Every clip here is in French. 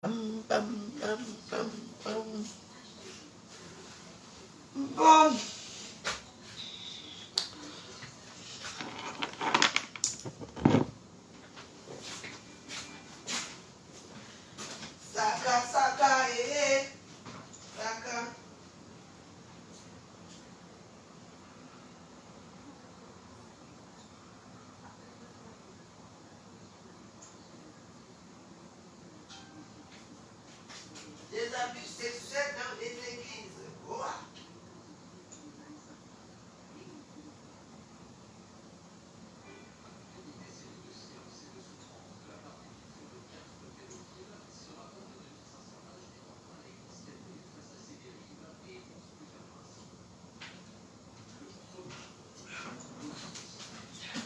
Bon. Saka, Saka. Les abus sexuels dans les églises. Quoi?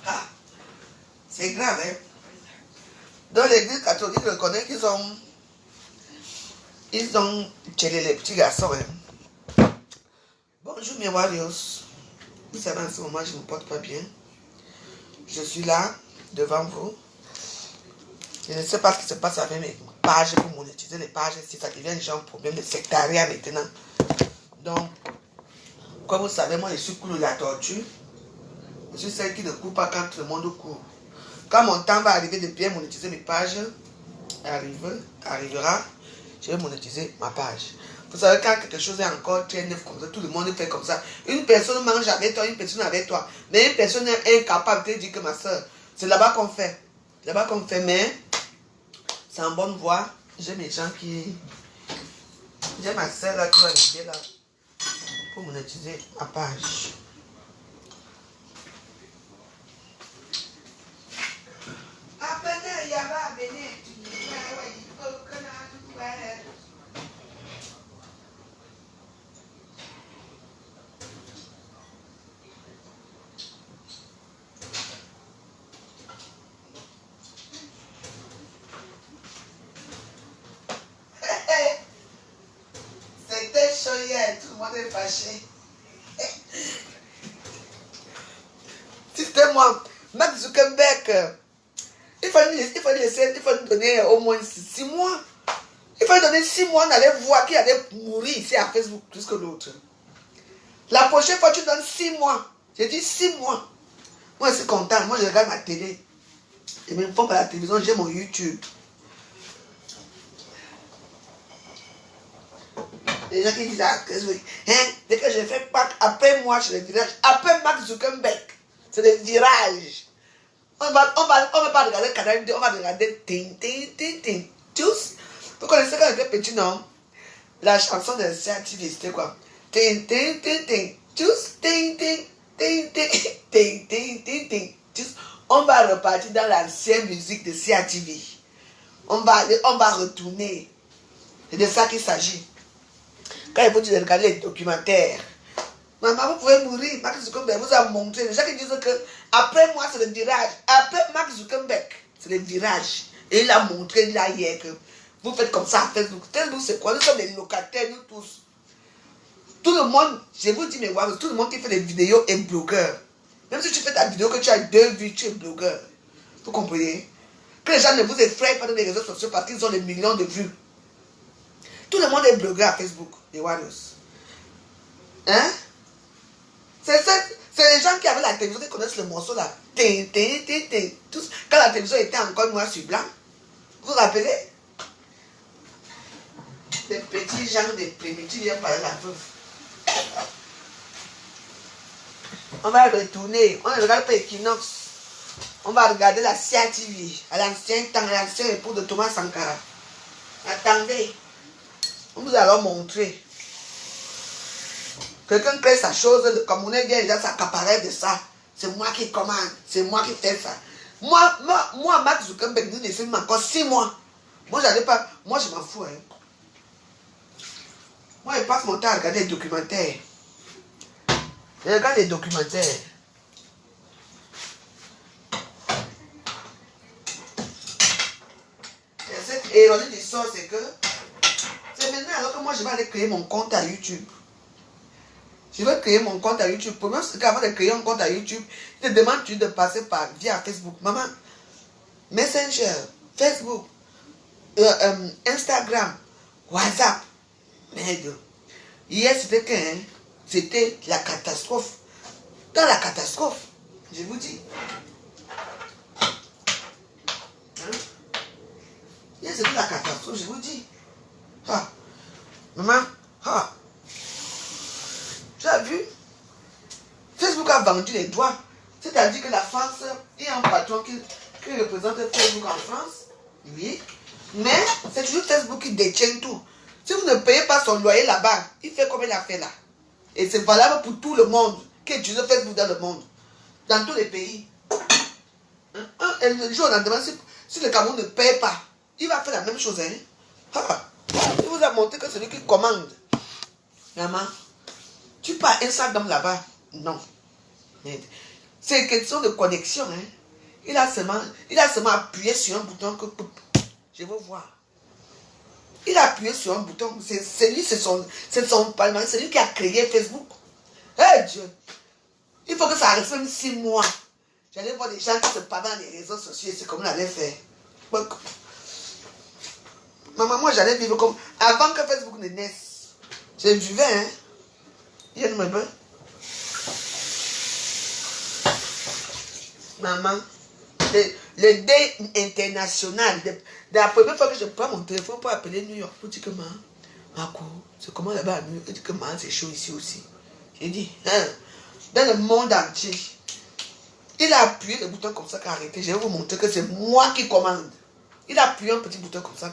Ah, c'est grave, hein? Dans l'église catholique, je connais ils ont tchelé les petits garçons, hein? Bonjour mes warriors. Vous savez, en ce moment, je ne me porte pas bien. Je suis là, devant vous. Je ne sais pas ce qui se passe avec mes pages pour monétiser les pages, si ça devient déjà un problème de sectariat maintenant. Donc, comme vous savez, moi je suis cool de la tortue. Je suis celle qui ne court pas quand tout le monde court. Quand mon temps va arriver de bien monétiser mes pages, arrivera, je vais monétiser ma page. Vous savez, quand quelque chose est encore très neuf comme ça, tout le monde fait comme ça. Une personne mange avec toi, une personne avec toi. Mais une personne est incapable de dire que ma soeur, c'est là-bas qu'on fait. C'est là-bas qu'on fait, mais c'est en bonne voie. J'ai mes gens qui... J'ai ma soeur là qui va m'aider là pour monétiser ma page. C'était chaud hier, tout le monde est fâché. Si c'était moi, Mark Zuckerberg, il faut lui donner au moins 6 mois. Il faut lui donner 6 mois, on allait voir qu'il allait mourir ici à Facebook plus que l'autre. La prochaine fois, tu donnes 6 mois. J'ai dit 6 mois. Moi, je suis content. Moi, je regarde ma télé. Je m'informe par la télévision, j'ai mon YouTube. Les gens qui disent, ah, dès que je fais Pâques, après moi, c'est le virage. Après Mark Zuckerberg, c'est le virage. On va pas regarder le canal, on va regarder ting, ting, ting, ting. Tous. Vous connaissez quand j'étais petit, non? La chanson de CATV, c'était quoi? Ting, ting, ting, ting. Tous, ting, ting, ting, ting, ting, ting, ting, ting. Tous. On va repartir dans l'ancienne musique de CATV. On va retourner. C'est de ça qu'il s'agit. Quand il faut dire de regarder les documentaires, maman, vous pouvez mourir. Mark Zuckerberg vous a montré. Les gens qui disent que après moi, c'est le virage. Après Mark Zuckerberg, c'est le virage. Et il a montré là hier que vous faites comme ça à Facebook. Facebook, c'est quoi? Nous sommes des locataires, nous tous. Tout le monde, je vous dis, mais wow, tout le monde qui fait des vidéos est blogueur. Même si tu fais ta vidéo que tu as 2 vues, tu es blogueur. Vous comprenez? Que les gens ne vous effraient pas dans les réseaux sociaux parce qu'ils ont des millions de vues. Tout le monde est blogueur à Facebook, les Warriors. Hein? C'est les gens qui avaient la télévision qui connaissent le morceau là. Ting, ting, ting, ting. Tous, quand la télévision était encore noir sur blanc. Vous vous rappelez? Des petits gens, des primitifs viennent parler la veuve. On va retourner. On ne regarde pas Equinox. On va regarder la CATV. À l'ancien temps, l'ancien époux de Thomas Sankara. Attendez. On vous allons montrer. Quelqu'un crée sa chose, le Camerounais vient déjà s'accaparer de ça. C'est moi qui commande, c'est moi qui fais ça. Moi, Mark Zuckerberg, nous ne filme encore 6 mois. Moi, j'allais pas. Moi, je m'en fous. Hein. Moi, je passe mon temps à regarder les documentaires. Je regarde les documentaires. Et cette ironie du sort, c'est que c'est maintenant alors que moi, je vais aller créer mon compte à YouTube. Je vais créer mon compte à YouTube. Pour moi, avant de créer un compte à YouTube, je te demande de passer via Facebook. Maman, Messenger, Facebook. Instagram, WhatsApp. Merde. Hier, c'était que, hein, c'était la catastrophe. Dans la catastrophe, je vous dis. Hein? Hier, c'était la catastrophe, je vous dis. Ah. Maman, ah. Tu as vu? Facebook a vendu les droits. C'est-à-dire que la France, il y a un patron qui représente Facebook en France. Oui. Mais c'est toujours Facebook qui détient tout. Si vous ne payez pas son loyer là-bas, il fait comme il a fait là. Et c'est valable pour tout le monde qui utilise Facebook dans le monde. Dans tous les pays. Le jour au lendemain, si le Cameroun ne paye pas, il va faire la même chose. Hein? Ah. Il vous a montré que c'est lui qui commande. Maman, tu pars Instagram là-bas? Non. C'est une question de connexion. Hein? Il a seulement appuyé sur un bouton que je veux voir. Il a appuyé sur un bouton. C'est lui, c'est son parlement. C'est lui qui a créé Facebook. Hey Dieu! Il faut que ça reste même 6 mois. J'allais voir des gens qui se parlent dans les réseaux sociaux et c'est comme on allait faire. Maman, moi j'allais vivre comme avant que Facebook ne naisse. Je vivais, hein. Il y a une maman. Maman, le dé international, la première fois que je prends mon téléphone pour appeler New York, pour dire que Marco, c'est comment là-bas à New York, il dit que c'est chaud ici aussi. J'ai dit, hein, dans le monde entier, il a appuyé le bouton comme ça qui a arrêté. Je vais vous montrer que c'est moi qui commande. Il a appuyé un petit bouton comme ça.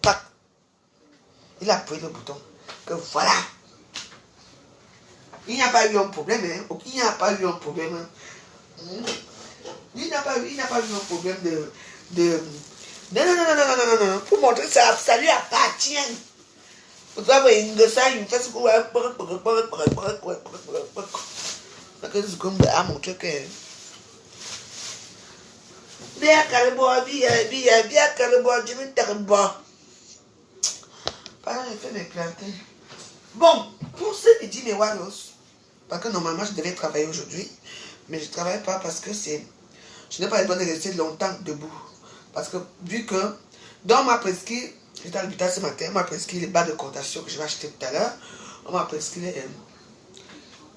Tac. Il a appuyé le bouton. Que voilà. Il n'y a pas eu un problème. Hein. Il n'y a pas eu un problème. Hein. Il n'a pas eu un problème de... Non. Pour montrer que ça lui appartient. Vous savez, il fait ce qu'on a montré que... Bien carrément, bien carrément, je vais t'arrêter. Pendant que je fais mes plantés. Bon, pour ce midi, mes warriors, parce que normalement je devais travailler aujourd'hui, mais je ne travaille pas parce que je n'ai pas le droit de rester longtemps debout. Parce que vu que dans ma presqu'île, j'étais à l'hôpital ce matin, on m'a prescrit les barres de contention que je vais acheter tout à l'heure. On m'a prescrit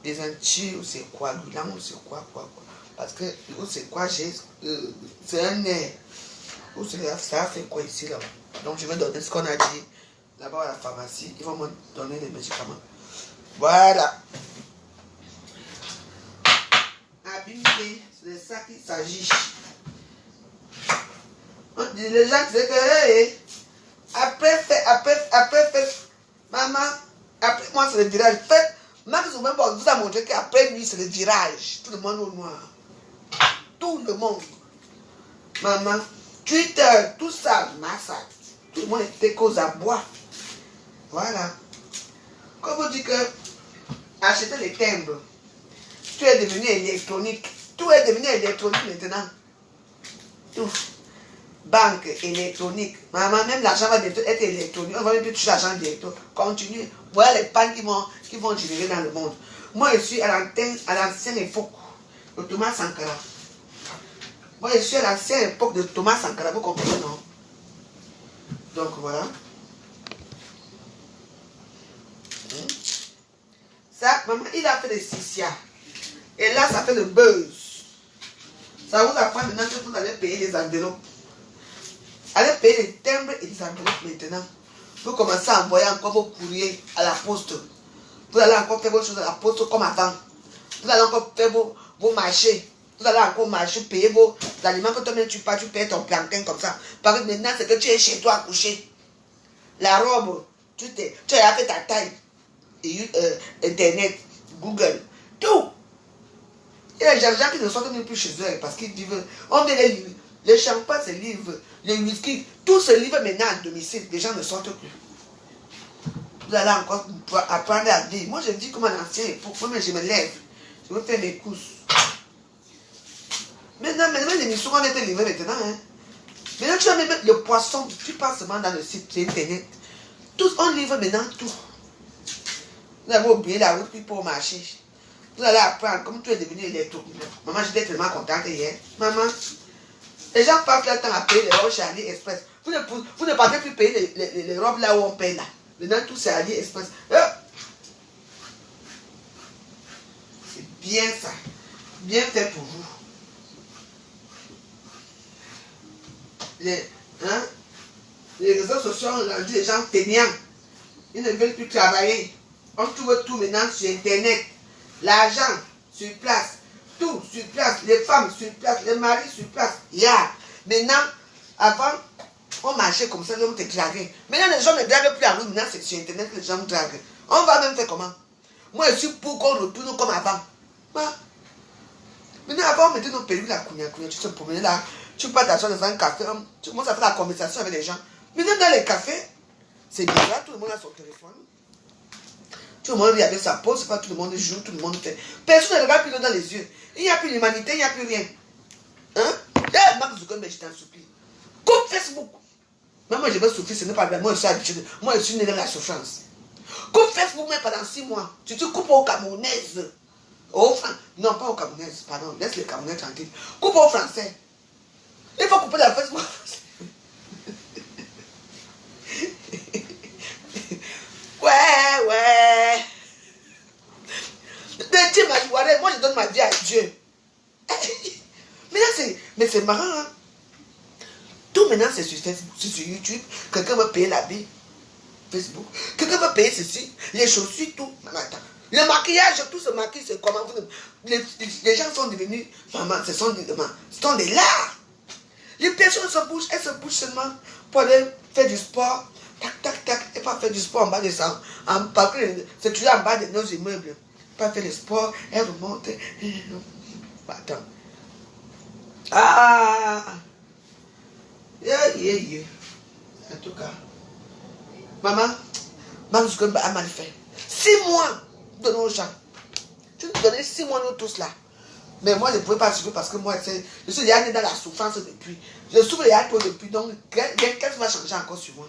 des anti, ou c'est quoi, l'oulan, ou c'est quoi. Parce que, ou c'est quoi, c'est un nerf. Ou c'est ça fait quoi ici, là. Donc je vais donner ce qu'on a dit là-bas à la pharmacie. Ils vont me donner les médicaments. Voilà. Abîmé, c'est de ça qu'il s'agit. Les gens disaient que, hey, après, maman, après moi c'est le virage. Faites, Max Zuckerberg vous a montré qu'après lui c'est le virage. Tout le monde au noir. Tout le monde. Maman, Twitter, tout ça, massacre. Tout le monde était cause à boire. Voilà. Comme vous dites que acheter les timbres, tout est devenu électronique. Tout est devenu électronique maintenant. Tout. Banque électronique. Maman, même l'argent va être électronique. On va même plus toucher l'argent bientôt. Continue. Voilà les pannes qui vont générer dans le monde. Moi, je suis à l'ancienne époque de Thomas Sankara. Moi, je suis à l'ancienne époque de Thomas Sankara. Vous comprenez, non? Donc, voilà. Ça, maman, il a fait des Sisia. Et là, ça fait le buzz. Ça vous apprend maintenant que vous allez payer les enveloppes. Allez payer les timbres et les enveloppes maintenant. Vous commencez à envoyer encore vos courriers à la poste. Vous allez encore faire vos choses à la poste comme avant. Vous allez encore faire vos marchés. Vous allez encore marcher, payer vos aliments que toi-même tu pars, tu payes ton plantain comme ça. Parce que maintenant, c'est que tu es chez toi couché. La robe, tu as fait ta taille. Internet, Google, tout. Il y a des gens qui ne sortent même plus chez eux parce qu'ils vivent. On met les champagnes se livrent, les whisky, tout se livre maintenant à domicile. Les gens ne sortent plus. Vous allez encore apprendre à vivre. Moi, je dis comme un ancien époque. Moi, je me lève. Je veux faire mes courses. Maintenant, les missions ont été livrées maintenant. Hein. Maintenant, tu vas même mettre le poisson. Tu passes seulement dans le site internet. Tout, on livre maintenant tout. Vous avez oublié la route pour marcher. Vous allez apprendre comme tu es devenu électro. Maman, j'étais tellement contente hier. Maman, les gens passent leur temps à payer les roches à AliExpress. Vous ne partez plus payer les robes là où on paye là. Maintenant, tout c'est AliExpress. C'est bien ça. Bien fait pour vous. Les réseaux sociaux ont rendu les gens fainéants. Ils ne veulent plus travailler. On trouve tout maintenant sur Internet. L'argent sur place. Tout sur place. Les femmes sur place. Les maris sur place. Maintenant, avant, on marchait comme ça, les gens te draguaient. Maintenant, les gens ne draguent plus à nous. Maintenant, c'est sur Internet que les gens draguent. On va même faire comment? Moi, je suis pour qu'on retourne comme avant. Maintenant, avant, on mettait nos perruques la counia. Tu te promenais là. Tu pars t'asseoir dans un café. Tu commences à faire la conversation avec les gens. Maintenant, dans les cafés, c'est bizarre. Tout le monde a son téléphone. Tout le monde vit avec sa pause. C'est pas tout le monde joue. Tout le monde fait. Personne ne regarde plus dans les yeux. Il n'y a plus d'humanité. Il n'y a plus rien. Mark Zuckerberg, je t'en supplie. Coupe Facebook. Mais moi, je vais souffrir. Ce n'est pas bien. Moi, je suis habitué. Moi, je suis né dans la souffrance. Coupe Facebook, mais pendant 6 mois. Tu te coupes aux Camerounaises. Non, pas aux Camerounaises. Pardon. Laisse les Camerounais tranquilles. Coupe aux Français. Il faut couper la Facebook. Ouais. Dieu m'a dit, moi je donne ma vie à Dieu. Mais c'est marrant, hein? Tout maintenant c'est sur Facebook, c'est sur YouTube. Quelqu'un va payer la vie. Facebook. Quelqu'un va payer ceci. Les chaussures, tout. Attends. Le maquillage, tout se maquille, c'est comment? Les gens sont devenus, maman, ce sont des lards. Les personnes se bougent, elles se bougent seulement pour aller faire du sport. Tac, et pas faire du sport en bas de ça. Parce que c'est toujours en bas de nos immeubles. Pas faire du sport, elle remonte. Attends. En tout cas. Maman, Mark Zuckerberg a mal fait. 6 mois de nos gens. Tu nous donnais 6 mois nous tous là. Mais moi, je ne pouvais pas suivre parce que moi, je suis déjà né dans la souffrance depuis. Je souffre déjà trop depuis. Donc, qu'est-ce qui va changer encore sur moi?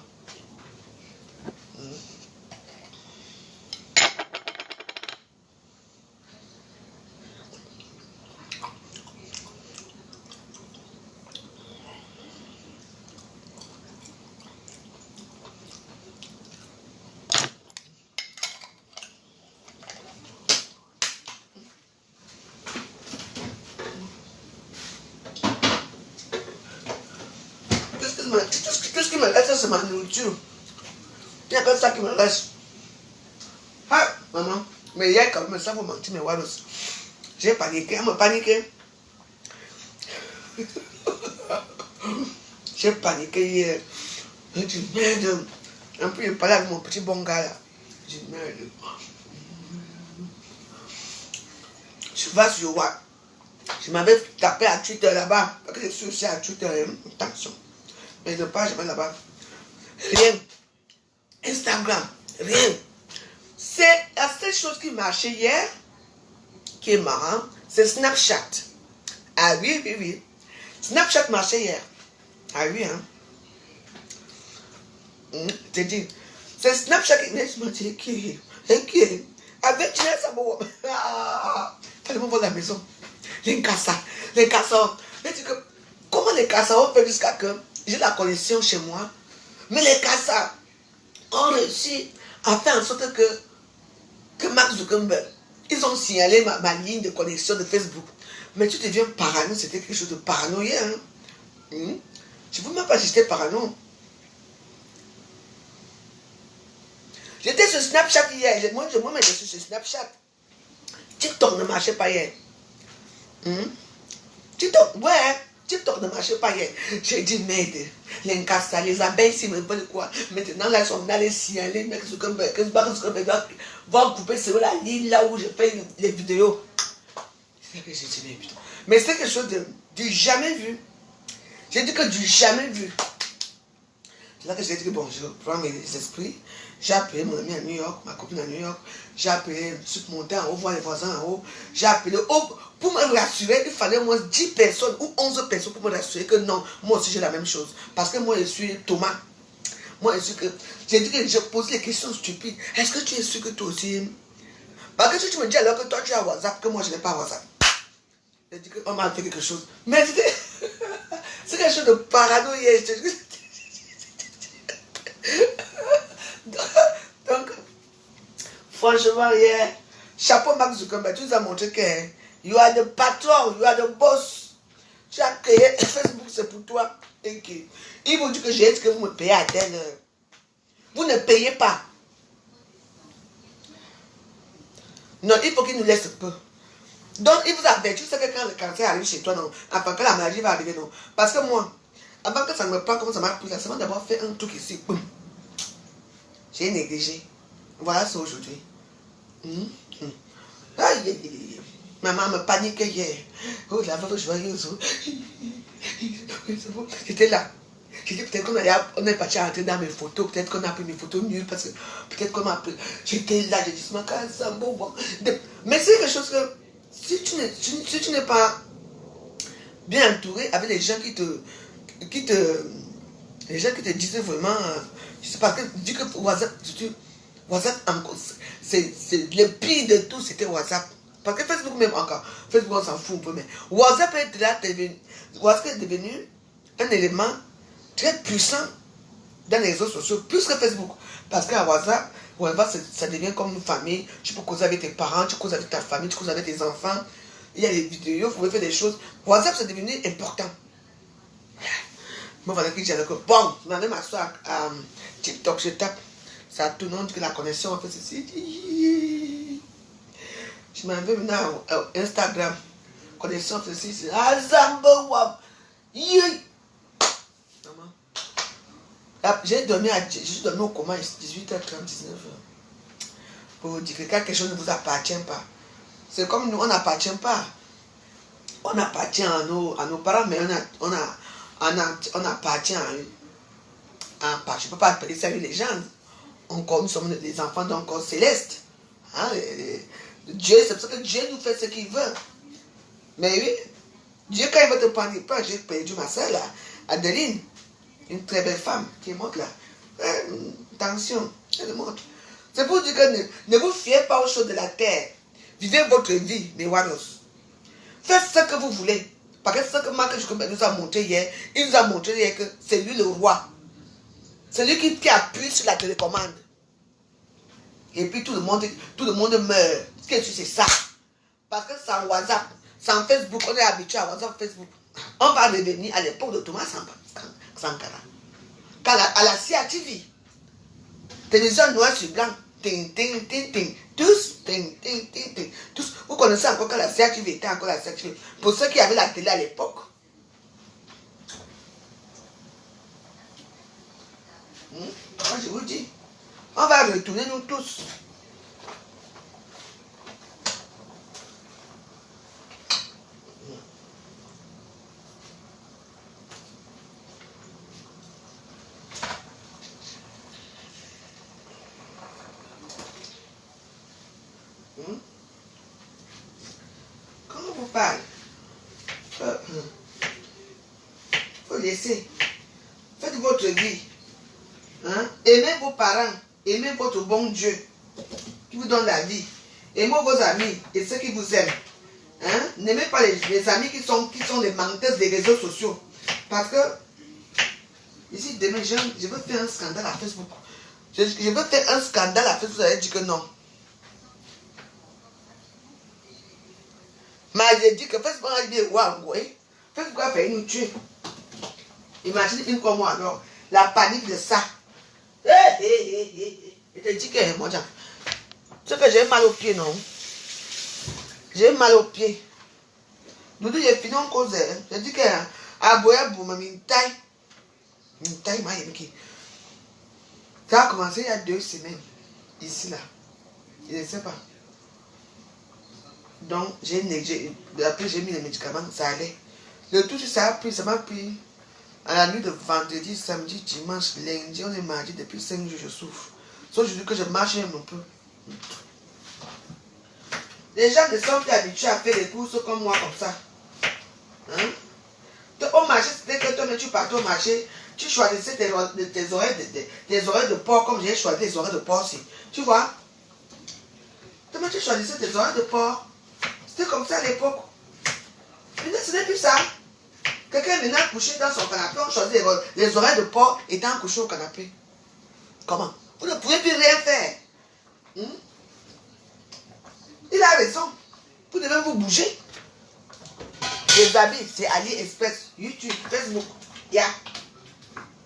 Tout ce qui me reste, c'est ma nourriture. Il n'y a que ça qui me reste. Maman. Mais hier, quand même, ça vous mentir, mais voilà. J'ai paniqué, elle m'a paniqué. J'ai paniqué hier. J'ai dit merde. En plus, je parlais avec mon petit bon gars là. J'ai dit merde. Je vais sur WhatsApp. Je m'avais tapé à Twitter là-bas. Parce que je suis aussi à Twitter. Attention. Mais je ne parle jamais là-bas. Rien. Instagram. Rien. C'est la seule chose qui marchait hier, qui est marrant, c'est Snapchat. Ah oui. Snapchat marchait hier. Ah oui, hein. J'ai dit, c'est Snapchat qui m'a dit, qui avec Tina Sabo. Fallait me voir la maison. Les cassas. Mais comment les cassas ont fait jusqu'à que j'ai la connexion chez moi? Mais les cassas ont réussi à faire en sorte que Mark Zuckerberg, ils ont signalé ma ligne de connexion de Facebook. Mais tu deviens parano, c'était quelque chose de paranoïa. Hein? Je ne veux même pas si j'étais parano. J'étais sur Snapchat hier. Moi-même, je suis sur Snapchat. TikTok ne marchait pas hier. TikTok ne marchait pas hier. J'ai dit, merde, les Nkassa, les abeilles, si me veulent quoi. Maintenant, là, ils sont allés signaler, Mark Zuckerberg va couper sur la ligne là où je fais les vidéos. C'est que j'ai dit, mais putain. Mais c'est quelque chose du jamais vu. J'ai dit que du jamais vu. C'est là que j'ai dit que bon, je prends mes esprits. J'ai appelé mon ami à New York, ma copine à New York. J'ai appelé, je suis monté en haut, voir les voisins en haut. J'ai appelé pour me rassurer, il fallait au moins 10 personnes ou 11 personnes pour me rassurer que non, moi aussi j'ai la même chose. Parce que moi je suis Thomas. Moi je suis que. J'ai dit que je pose les questions stupides. Est-ce que tu es sûr que toi aussi. Parce que si tu me dis alors que toi tu as WhatsApp, que moi je n'ai pas WhatsApp. J'ai dit qu'on m'a fait quelque chose. Mais c'est quelque chose de paranoïa. Franchement, hier, chapeau Mark Zuckerberg, tu nous as montré que you are the patron, you are the boss. Tu as créé Facebook, c'est pour toi. Et que, ils vont dire que j'ai dit que vous me payez à telle heure. Vous ne payez pas. Non, il faut qu'il nous laisse peu. Donc, il vous avertit, tu sais que quand le cancer arrive chez toi, non, avant que la maladie va arriver, non. Parce que moi, avant que ça ne me prenne comme ça m'a pris, là, ça m'a d'abord fait un truc ici. Boum. J'ai négligé. Voilà ça aujourd'hui. Maman me paniquait hier. Oh, la veuve joyeuse. J'étais là. J'ai dit peut-être qu'on est parti rentrer dans mes photos, peut-être qu'on a pris mes photos nulles, parce que peut-être qu'on a pris. J'étais là, j'ai dit, c'est bon. Mais c'est quelque chose que si tu n'es pas bien entouré avec les gens qui te disent vraiment, je sais pas, que dis que WhatsApp, c'est le pire de tout, c'était WhatsApp. Parce que Facebook même encore, Facebook on s'en fout un peu, mais WhatsApp est devenu un élément très puissant dans les réseaux sociaux, plus que Facebook. Parce qu'à WhatsApp, ça devient comme une famille. Tu peux causer avec tes parents, tu causes avec ta famille, tu causes avec tes enfants. Il y a des vidéos, vous pouvez faire des choses. WhatsApp, c'est devenu important. Moi, voilà que j'ai dit que bon, je m'avais m'asseoir à TikTok, je tape. Ça tourne, on dit que la connexion, en fait, c'est ceci. Je m'avais venu à Instagram. Connexion, c'est ceci. Ah, Zambo, wap. J'ai dormi au coma 18h30, 19h. Pour vous dire que quelque chose ne vous appartient pas. C'est comme nous, on n'appartient pas. On appartient à nos parents, mais on appartient à eux. Je ne peux pas appeler ça une légende. Encore, nous sommes des enfants d'un corps céleste. Hein, Dieu, c'est pour ça que Dieu nous fait ce qu'il veut. Mais oui, Dieu, quand il veut te prendre, j'ai perdu ma soeur là, Adeline. Une très belle femme qui est morte là. Attention, elle est morte. C'est pour dire que ne vous fiez pas aux choses de la terre. Vivez votre vie, mes waros. Faites ce que vous voulez. Parce que ce que Mark Zuckerberg nous a montré hier, il nous a montré hier que c'est lui le roi. C'est lui qui appuie sur la télécommande. Et puis tout le monde meurt. Ce que tu sais ça. Parce que sans WhatsApp, sans Facebook, on est habitué à WhatsApp, Facebook. On va revenir à l'époque de Thomas Sankara. À la CATV. Télévision noir sur blanc. Ting, ting, ting, ting. Tous, ting, ting, ting, ting. Tous. Vous connaissez encore quand la CATV était encore la CATV. Pour ceux qui avaient la télé à l'époque. Moi je vous dis. On va retourner nous tous. Quand on vous parle, faut laisser. Faites votre vie. Hein? Aimez vos parents. Aimez votre bon Dieu qui vous donne la vie. Aimez vos amis et ceux qui vous aiment. Hein? N'aimez pas les amis qui sont les menteuses des réseaux sociaux. Parce que, ici, demain, je veux faire un scandale à Facebook. Je veux faire un scandale à Facebook, vous allez dire que non. Mais j'ai dit que Facebook a dit, waouh, Facebook a failli nous tuer. Imaginez une comme moi alors, la panique de ça. Je te dis que, moi, c'est que j'ai mal au pied, non? J'ai mal au pied. Nous j'ai fini en cause. J'ai dit que, à Boya Bouma, une taille, m'a émis. Ça a commencé il y a 2 semaines, ici, là. Je ne sais pas. Donc, après j'ai mis les médicaments, ça allait. Le tout, ça m'a pris à la nuit de vendredi, samedi, dimanche, lundi, on est mardi, depuis 5 jours, je souffre. Sauf que je marche un peu. Les gens ne sont plus habitués à faire des courses comme moi, comme ça. Hein? Au marché, c'était que toi, tu partais au marché, tu choisissais tes oreilles de porc, comme j'ai choisi les oreilles de porc aussi. Tu vois? Toi, tu choisissais tes oreilles de porc. C'était comme ça à l'époque. Maintenant, ce n'est plus ça. Quelqu'un est maintenant couché dans son canapé, on choisit les oreilles de porc étant couché au canapé. Comment? Vous ne pouvez plus rien faire. Il a raison. Vous devez vous bouger. Les habits, c'est AliExpress, YouTube, Facebook. Yeah.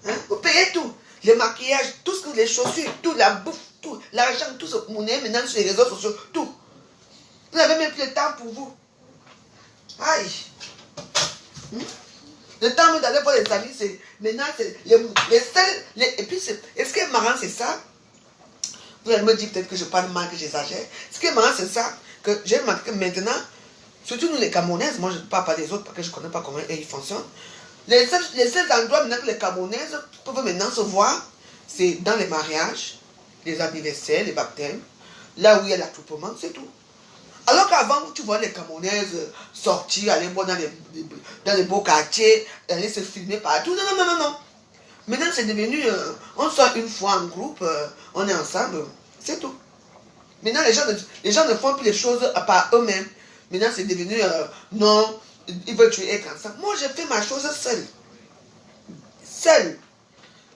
Hein? Vous payez tout. Le maquillage, tout ce que les chaussures, tout, la bouffe, tout, l'argent, tout ce que vous avez maintenant sur les réseaux sociaux, tout. Vous n'avez même plus le temps pour vous. Aïe. Le temps d'aller voir les amis, c'est maintenant, c'est les seuls. Et puis, et ce qui est marrant, c'est ça. Vous allez me dire peut-être que je parle mal, que j'exagère. Ce qui est marrant, c'est ça. Que j'ai remarqué que maintenant, surtout nous les Camerounaises, moi je ne parle pas des autres parce que je ne connais pas comment ils fonctionnent. Les seuls endroits maintenant que les Camerounaises peuvent maintenant se voir, c'est dans les mariages, les anniversaires, les baptêmes, là où il y a l'attroupement, c'est tout. Alors qu'avant, tu vois les Camerounaises sortir, aller boire dans les beaux quartiers, aller se filmer partout. Non, non, non, non, non. Maintenant, c'est devenu, on sort une fois en groupe, on est ensemble, c'est tout. Maintenant, les gens ne font plus les choses par eux-mêmes. Maintenant, c'est devenu, non, ils veulent tuer être ensemble. Moi, j'ai fait ma chose seule. Seule.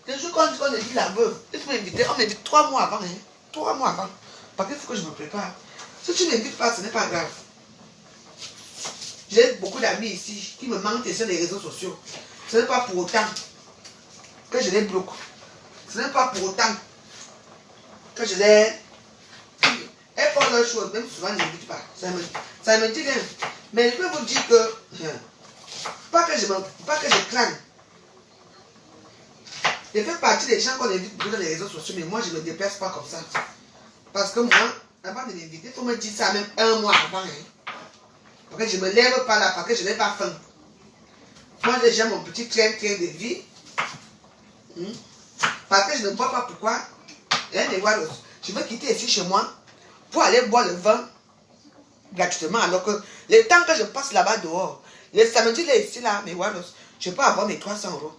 Le jour quand on est dit la veuve, il faut m'inviter, on m'invite 3 mois avant. Hein, 3 mois avant. Parce qu'il faut que je me prépare. Si tu ne m'invites pas, ce n'est pas grave. J'ai beaucoup d'amis ici qui me manquent sur les réseaux sociaux. Ce n'est pas pour autant que je les bloque. Ce n'est pas pour autant que je les... Elles font leurs choses, même souvent, ne m'invitent pas. Ça me dit rien. Mais je peux vous dire que... Pas que je craigne. Je fais partie des gens qu'on invite beaucoup dans les réseaux sociaux, mais moi, je ne me déplace pas comme ça. Parce que moi, avant de m'inviter, il faut me dire ça même 1 mois avant. Hein. Parce que je ne me lève pas là, parce que je n'ai pas faim. Moi, j'ai mon petit train de vie. Parce que je ne vois pas pourquoi. Je veux quitter ici chez moi pour aller boire le vin gratuitement. Alors que le temps que je passe là-bas dehors, le samedi, là, ici, là, mais voilà, je peux avoir mes 300 €.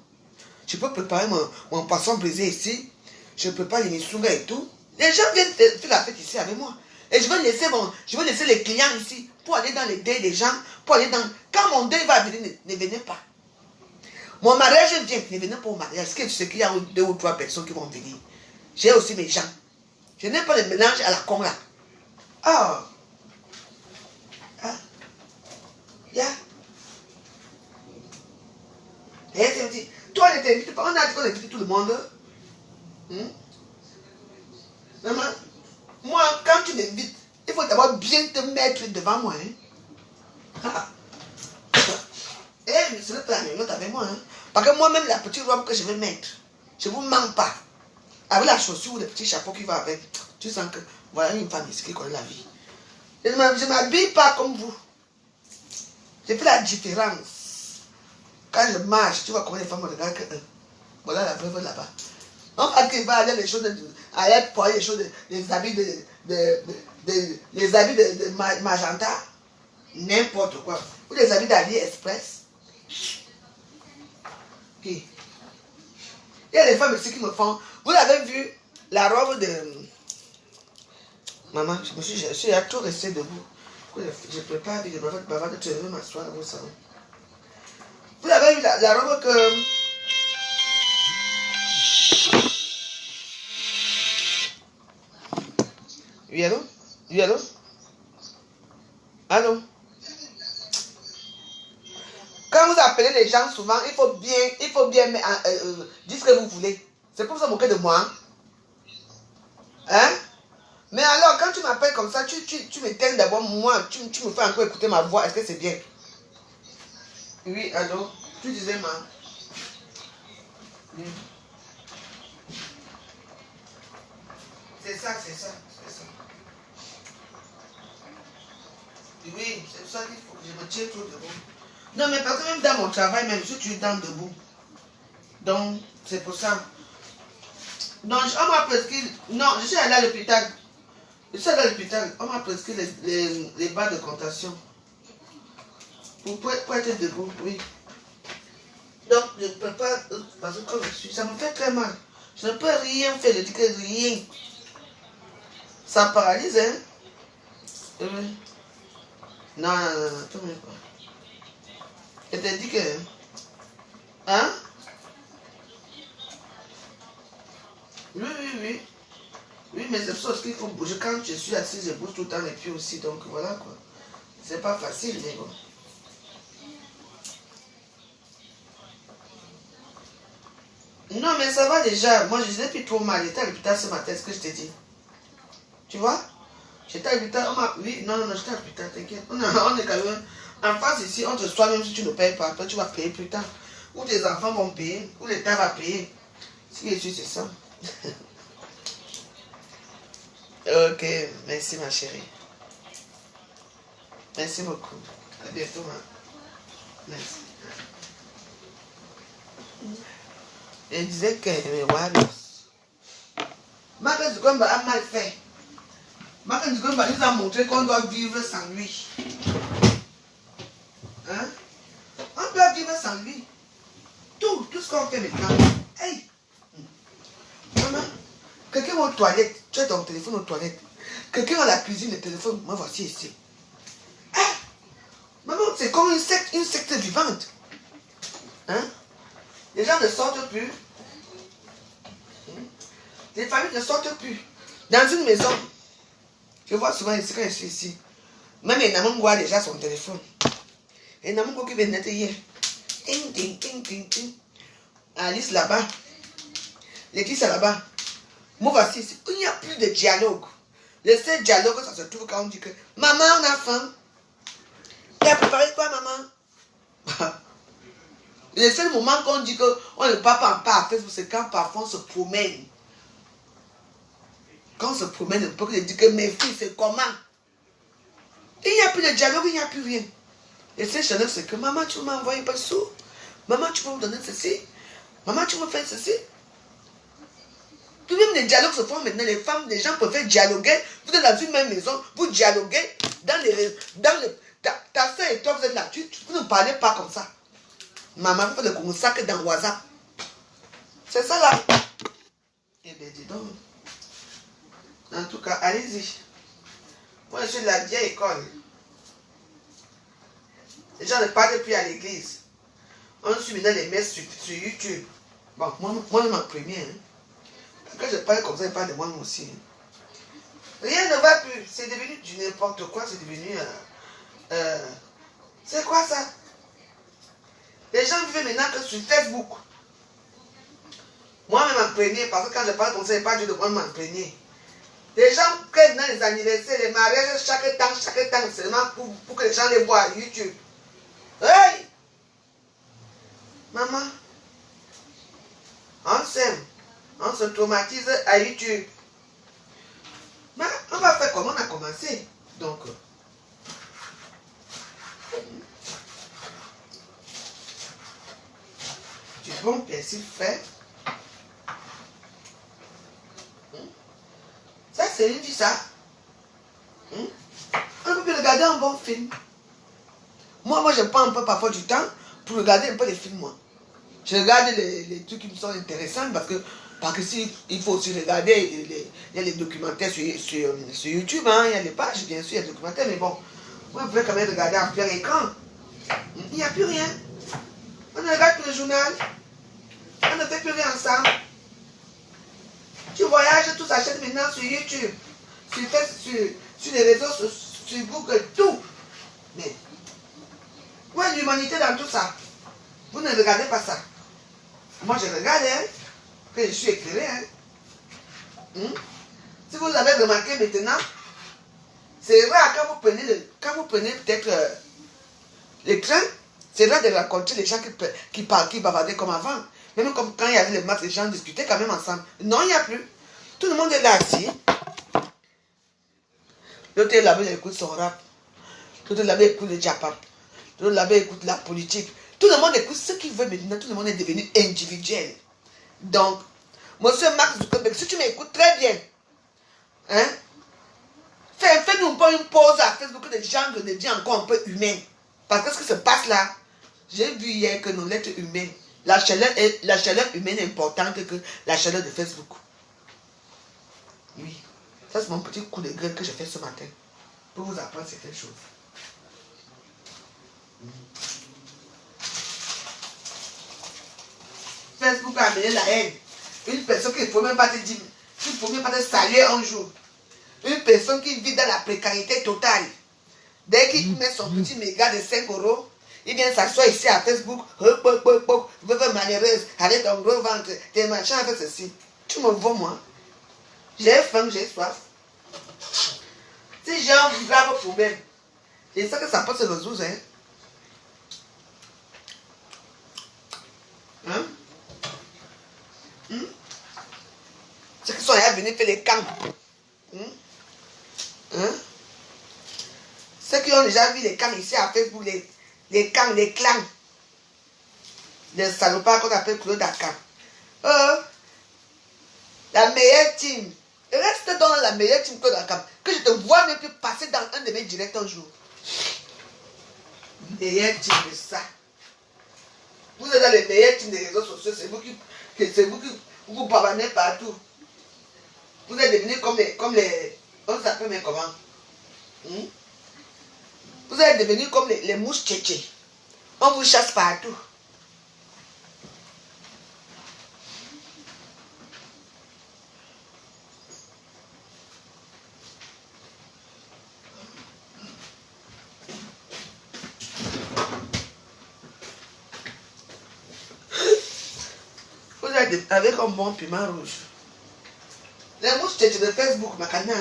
Je peux préparer mon poisson brisé ici. Je prépare les misunga et tout. Les gens viennent faire la fête ici avec moi. Et je vais laisser les clients ici pour aller dans les deuils des gens. Pour aller dans... Quand mon deuil va venir, ne venez pas. Mon mariage vient, ne venez pas au mariage. Est-ce que tu sais qu'il y a 2 ou 3 personnes qui vont venir? J'ai aussi mes gens. Je n'aime pas le mélange à la con là. Ah. Ah. Yeah. Et toi, ne t'invites pas. On a dit qu'on invite tout le monde. Maman, moi, quand tu m'invites, il faut d'abord bien te mettre devant moi. Hein? Et ce n'est pas la même note avec moi. Hein? Parce que moi-même, la petite robe que je vais mettre, je ne vous mens pas. Avec la chaussure ou le petit chapeau qui va avec, tu sens que voilà une femme ici qui connaît la vie. Je ne m'habille pas comme vous. Je fais la différence. Quand je marche, tu vois comment les femmes me regardent que voilà la veuve là-bas. On va qu'il va aller les choses aller pour les choses les habits les habits de magenta, n'importe quoi. Ou les habits d'AliExpress. Okay. Il y a des femmes ici qui me font. Vous avez vu la robe de maman, je suis à tout rester debout. Je prépare, je vais te lever m'asseoir dans mon salon. Vous avez vu la robe que oui, allô? Oui, allô? Allô? Quand vous appelez les gens souvent, il faut bien dire ce que vous voulez. C'est pour ça moquer de moi. Hein? Mais alors, quand tu m'appelles comme ça, tu m'éteins d'abord moi, tu me fais encore écouter ma voix. Est-ce que c'est bien? Oui, allô? Tu disais, ma. Oui. C'est ça, c'est ça. Oui, c'est ça qu'il faut que je me tienne tout debout. Non, mais parce que même dans mon travail, même, je suis dans debout. Donc, c'est pour ça. Donc, on m'a prescrit... Non, je suis allé à l'hôpital. On m'a prescrit les barres de contention. Pour être debout, oui. Donc, je ne peux pas... Parce que comme je suis, ça me fait très mal. Je ne peux rien faire, je dis que rien. Ça me paralyse, hein. Oui. Non, attends même pas. Je t'ai dit que... Hein? Oui. Oui, mais c'est pour ça qu'il faut bouger. Quand je suis assis, je bouge tout le temps les pieds aussi. Donc voilà quoi. C'est pas facile, mais bon. Non, mais ça va déjà. Moi, je n'ai plus trop mal. J'étais à l'hôpital ce matin, ce que je t'ai dit. Tu vois? J'étais à l'hôpital. Oui, non, j'étais à l'hôpital, t'inquiète. On est quand même. En face ici, on te soigne même si tu ne payes pas. Après, tu vas payer plus tard. Ou tes enfants vont payer, ou l'État va payer. Si je suis, c'est ça. Ok, merci ma chérie. Merci beaucoup. À bientôt, hein. Merci. Je disais que mais voilà. Marc Zuckerberg a mal fait. Marc Zuckerberg nous a montré qu'on doit vivre sans lui. Hein? On doit vivre sans lui. Tout ce qu'on fait maintenant. Hey! Maman, quelqu'un va aux toilettes. Tu as ton téléphone aux toilettes. Quelqu'un à la cuisine, le téléphone. Moi, voici ici. Ah! Maman, c'est comme une secte vivante. Hein? Les gens ne sortent plus. Les familles ne sortent plus. Dans une maison, je vois souvent ici quand je suis ici. Même Namungo voit déjà son téléphone. Et Namungo qui vient d'être hier. Ting, ting, ting, ting, ting. Alice là-bas. Laetitia là-bas. Moi voici ici. Il n'y a plus de dialogue. Le seul dialogue, ça se trouve quand on dit que maman, on a faim. Tu as préparé quoi, maman? Le seul moment qu'on dit qu'on ne parle pas en part à Facebook, c'est quand parfois on se promène. Quand on se promène un peu, on dit que mes filles, c'est comment? Il n'y a plus de dialogue, il n'y a plus rien. Et c'est Chanel, c'est que maman, tu m'as envoyé pas de sous. Maman, tu peux me donner ceci. Maman, tu me fais ceci. Tout même les dialogues se font maintenant. Les femmes, les gens peuvent dialoguer. Vous êtes dans une même maison, vous dialoguez. Ta soeur et toi, vous êtes là. Vous ne parlez pas comme ça. Maman, vous faites le consacre dans WhatsApp. C'est ça là. Eh bien, dis donc. En tout cas, allez-y. Moi, je suis de la vieille école. Les gens ne parlent plus à l'église. On suit maintenant les messes sur YouTube. Bon, moi je m'en premier. Hein. Quand je parle comme ça, je parle de moi aussi. Hein. Rien ne va plus. C'est devenu du n'importe quoi. C'est devenu... c'est quoi ça? Les gens vivent maintenant que sur Facebook. Moi, je m'en parce que quand je parle comme ça, je parle de moi, je m'en. Les gens prennent dans les anniversaires, les mariages, chaque temps, seulement pour que les gens les voient à YouTube. Hey! Maman, on s'aime, on se traumatise à YouTube. Mais on va faire comme on a commencé. Donc, du bon persil frais. Ça, c'est une vie, ça. On peut regarder un bon film. Moi, je prends un peu parfois du temps pour regarder un peu les films, moi. Je regarde les trucs qui me sont intéressants parce que si, il faut aussi regarder, il y a les documentaires sur YouTube, hein, il y a les pages, bien sûr, il y a les documentaires, mais bon, moi, je pouvez quand même regarder en plein écran. Il n'y a plus rien. On ne regarde plus le journal. On ne fait plus rien ensemble. Tu voyages, tout s'achète maintenant sur YouTube, sur les réseaux, sur Google, tout. Mais, où est l'humanité dans tout ça? Vous ne regardez pas ça. Moi, je regarde, hein, que je suis éclairé. Hein. Si vous avez remarqué maintenant, c'est rare quand vous prenez peut-être les trains, c'est rare de rencontrer les gens qui bavardaient comme avant. Même comme quand il y avait les maths, les gens discutaient quand même ensemble. Non, il n'y a plus. Tout le monde est là assis. L'autre est là-bas, il écoute son rap. L'autre est là-bas, écoute le japap. L'autre là-bas, écoute la politique. Tout le monde écoute ce qu'il veut maintenant. Tout le monde est devenu individuel. Donc, monsieur Mark Zuckerberg, si tu m'écoutes très bien, hein, fais-nous un peu une pause à Facebook, que les gens deviennent encore un peu humains. Parce que ce qui se passe là, j'ai vu hier que nos êtres humains, la chaleur humaine est importante que la chaleur de Facebook. Oui. Ça, c'est mon petit coup de gueule que j'ai fait ce matin. Pour vous apprendre certaines choses. Facebook a amené la haine. Une personne qui ne peut même pas te dire. Tu ne peux même pas te saluer un jour. Une personne qui vit dans la précarité totale. Dès qu'il met son petit méga de 5 euros, il vient s'asseoir ici à Facebook, veuve malheureuse, avec ton gros ventre, tes machins, avec ceci. Tu me vois, moi. J'ai faim, j'ai soif. Si j'ai un grave problème, et ça que ça peut se résoudre, hein. Hein? Ceux qui sont là venus faire les camps. Hein? Ceux qui ont déjà vu les camps ici à Facebook, les camps, les clans. Les salopards qu'on appelle Claude Dakar. La meilleure team. Reste dans la meilleure team Claude Dakar. Que je te vois même plus passer dans un de mes directs un jour. Meilleure team de ça. Vous êtes dans les meilleures teams des réseaux sociaux. C'est vous qui vous babanez partout. Vous êtes devenus comme les on s'appelle mais comment? Vous êtes devenus comme les mouches tchétchés. On vous chasse partout. Vous êtes avec un bon piment rouge. Les mouches tchétchés de Facebook, Macana.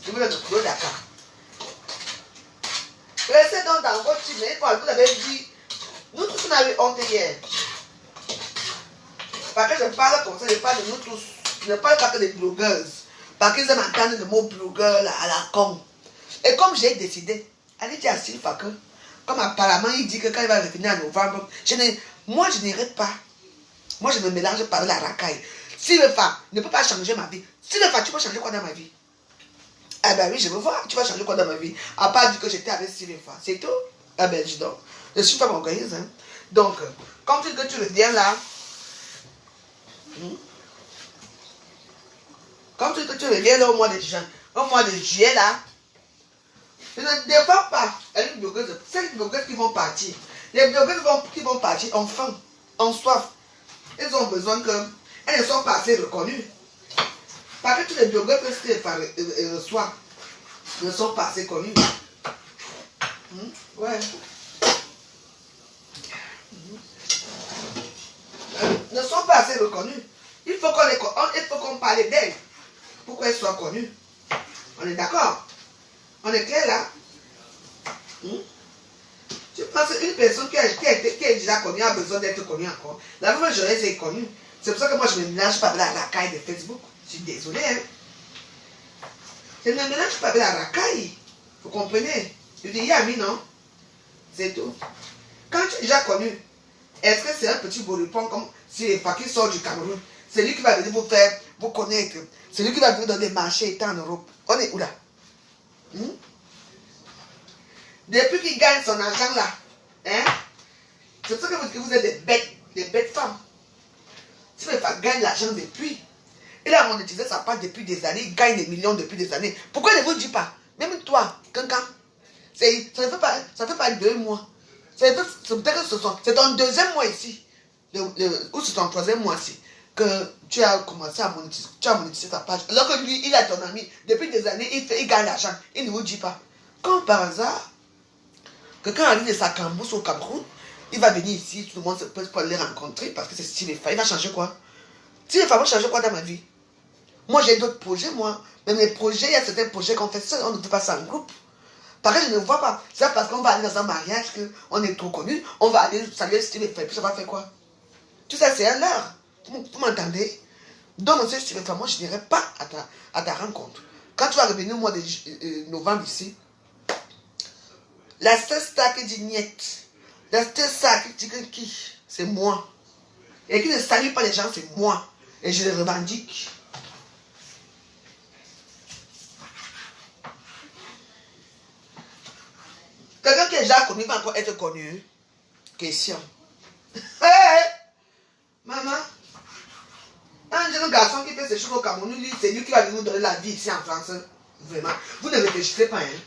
Je veux être Claude Dakar. Restez donc dans votre team. Vous avez dit, nous tous on a eu honte hier. Parce que je parle comme ça, je parle de nous tous. Je ne parle pas que des blogueuses. Parce qu'ils aiment entendre le mot blogueur là, à la con. Et comme j'ai décidé, allez dire à Sylpha que, comme apparemment il dit que quand il va revenir en novembre, moi je n'irai pas. Moi je me mélange pas avec la racaille. Sylpha ne peut pas changer ma vie. Sylpha, tu peux changer quoi dans ma vie? Ah ben oui, je veux voir, tu vas changer quoi dans ma vie? À part dire que j'étais avec Sylpha, c'est tout. Ah ben dis donc, je suis pas m'organise. Hein. Donc, quand tu reviens là, quand tu reviens là au mois de juin, au mois de juillet là, je ne défends pas les blogueuses, c'est les blogueuses qui vont partir. Les blogueuses qui vont partir ont faim, ont soif. Elles ont besoin qu'elles ne sont pas assez reconnues. Parce que tous les blogueurs que Stéphane reçoit ne sont pas assez connus. Ouais. Ne sont pas assez reconnus. Il faut qu'on parle d'elles pour qu'elles soient connues. On est d'accord? On est clair là? Je pense qu'une personne qui est déjà connue a besoin d'être connue encore. La même jeunesse est connue. C'est pour ça que moi je ne me mélange pas avec la racaille de Facebook. Je suis désolé. Hein? Je ne me mélange pas avec la racaille. Vous comprenez? Je dis Yami, non? C'est tout. Quand tu es déjà connu, est-ce que c'est un petit bourripon comme si les fakis sortent du Cameroun? C'est lui qui va venir vous connaître. C'est lui qui va venir dans des marchés étant en Europe. On est où là? Depuis qu'il gagne son argent là, hein? C'est pour ça que vous êtes des bêtes femmes. Si le FA gagne l'argent depuis, il a monétisé sa part depuis des années, il gagne des millions depuis des années. Pourquoi ne vous dit pas? Même toi, Kankan, ça ne fait pas 2 mois. C'est ton 2e mois ici, ou c'est ton 3e mois ici, que tu as commencé à monétiser ta page. Alors que lui, il a ton ami, depuis des années, il gagne l'argent, il ne vous dit pas. Comme par hasard, que quand il arrive de sa cambousse au Cameroun, il va venir ici, tout le monde peut les rencontrer parce que c'est Steve Fa. Il va changer quoi? Steve Fa va changer quoi dans ma vie? Moi j'ai d'autres projets, moi. Même les projets, il y a certains projets qu'on fait seul, on ne fait pas ça en groupe. Parce que je ne vois pas. C'est parce qu'on va aller dans un mariage qu'on est trop connu, on va aller saluer Steve Fa. Puis ça va faire quoi? Tout ça c'est un leurre. Vous m'entendez? Donc monsieur Steve Fa, moi je n'irai pas à ta rencontre. Quand tu vas revenir au mois de novembre ici, la seule star qui dit niet, la seule star qui dit que qui, c'est moi. Et qui ne salue pas les gens, c'est moi. Et je le revendique. Quelqu'un qui est déjà connu va encore être connu. Question. Hey, maman, un jeune garçon qui fait ses choses au Cameroun, c'est lui qui va nous donner la vie ici en France. Vraiment. Vous ne réfléchissez pas, hein.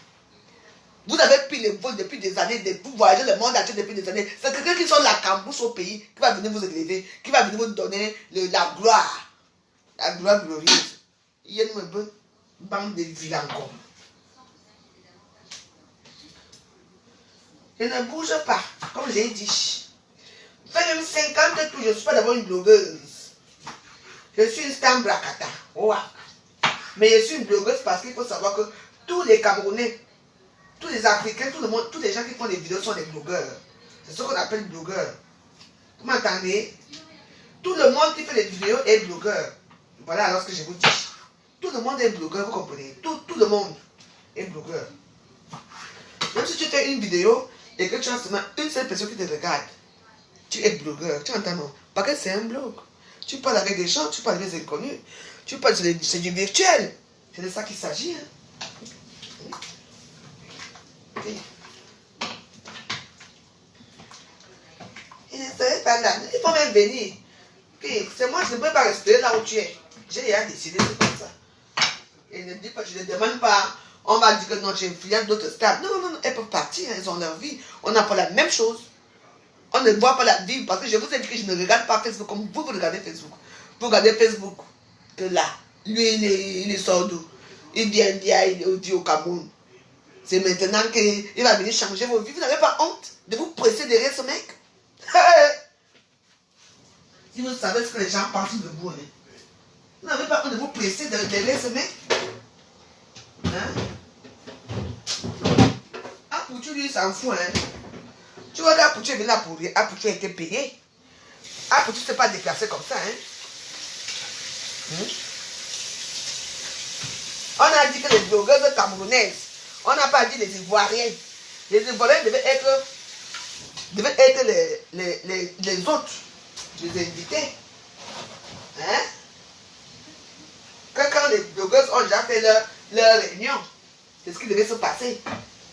Vous avez pris les vols depuis des années, vous voyagez le monde entier depuis des années. C'est quelqu'un qui sort la cambousse au pays, qui va venir vous élever, qui va venir vous donner la gloire glorieuse. Il y a une bande de vilains comme. Je ne bouge pas, comme j'ai dit. Fait même 50 tours, je ne suis pas d'abord une blogueuse. Je suis une star bracata. Ouais. Mais je suis une blogueuse parce qu'il faut savoir que tous les Camerounais, tous les Africains, tout le monde, tous les gens qui font des vidéos sont des blogueurs. C'est ce qu'on appelle blogueurs. Vous m'entendez? Tout le monde qui fait des vidéos est blogueur. Voilà alors ce que je vous dis. Tout le monde est blogueur, vous comprenez? Tout le monde est blogueur. Même si tu fais une vidéo et que tu as seulement une seule personne qui te regarde, tu es blogueur. Tu entends non? Parce que c'est un blog. Tu parles avec des gens, tu parles avec des inconnus. Tu parles, c'est du virtuel. C'est de ça qu'il s'agit. Hein? Okay. Il ne serait pas là. Il faut même venir. Okay. C'est moi, je ne peux pas rester là où tu es. J'ai déjà décidé, c'est comme ça. Et ne dis pas, je ne demande pas. On va dire que non, j'ai influence d'autres stars. Non, non, non, elles peuvent partir, elles ont leur vie. On n'a pas la même chose. On ne voit pas la vie parce que je vous ai dit que je ne regarde pas Facebook comme vous regardez Facebook. Vous regardez Facebook, que là, lui il est sort d'où? Il vient d'India, il est au Cameroun. C'est maintenant qu'il va venir changer vos vies. Vous n'avez pas honte de vous presser derrière ce mec? Si vous savez ce que les gens pensent de vous, hein? Vous n'avez pas honte de vous presser derrière ce mec? Hein? Apoutu lui s'en fout, hein? Tu vois qu'Apoutu est venu là pour rien. Apoutu a été payé. Apoutu ne s'est pas déplacé comme ça, hein? On a dit que les blogueuses camerounaises, on n'a pas dit les Ivoiriens. Les Ivoiriens devaient être les autres, les invités. Hein? Quand les blogueuses ont déjà fait leur réunion, c'est ce qui devait se passer.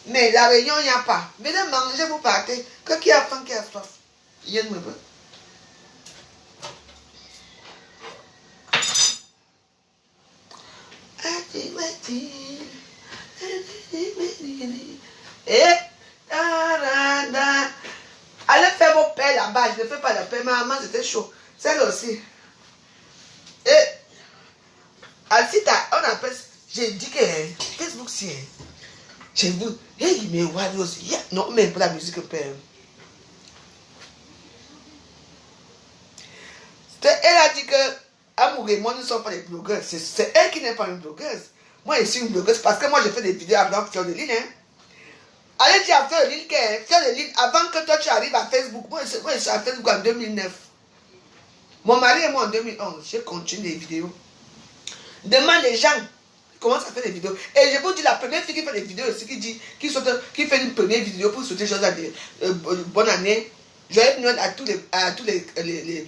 Mais la réunion, il n'y a pas. Venez manger, vous partez. Que qui a faim, qui a soif? Il y a une meuf. Et allez faire vos paix là-bas. Je ne fais pas la paix. Maman, c'était chaud. Celle aussi. Et Alcita, on appelle. J'ai dit que Facebook, si. J'ai vu. Hey, mais ouais, aussi. Non, mais pour la musique, père. Elle a dit que Amour et moi ne sommes pas des blogueurs. C'est elle qui n'est pas une blogueuse. Moi, je suis une blogueuse parce que moi, je fais des vidéos avec Fleur de Lille. Hein. Allez dire à Fleur de Lille que Fleur de Lille, avant que toi tu arrives à Facebook, moi, je suis à Facebook en 2009. Mon mari et moi en 2011, j'ai continué les vidéos. Demande les gens qui commencent à faire des vidéos. Et je vous dis, la première fille qui fait des vidéos aussi, qui fait une première vidéo pour souhaiter chose à bonne année. Joyeux Noël à tous les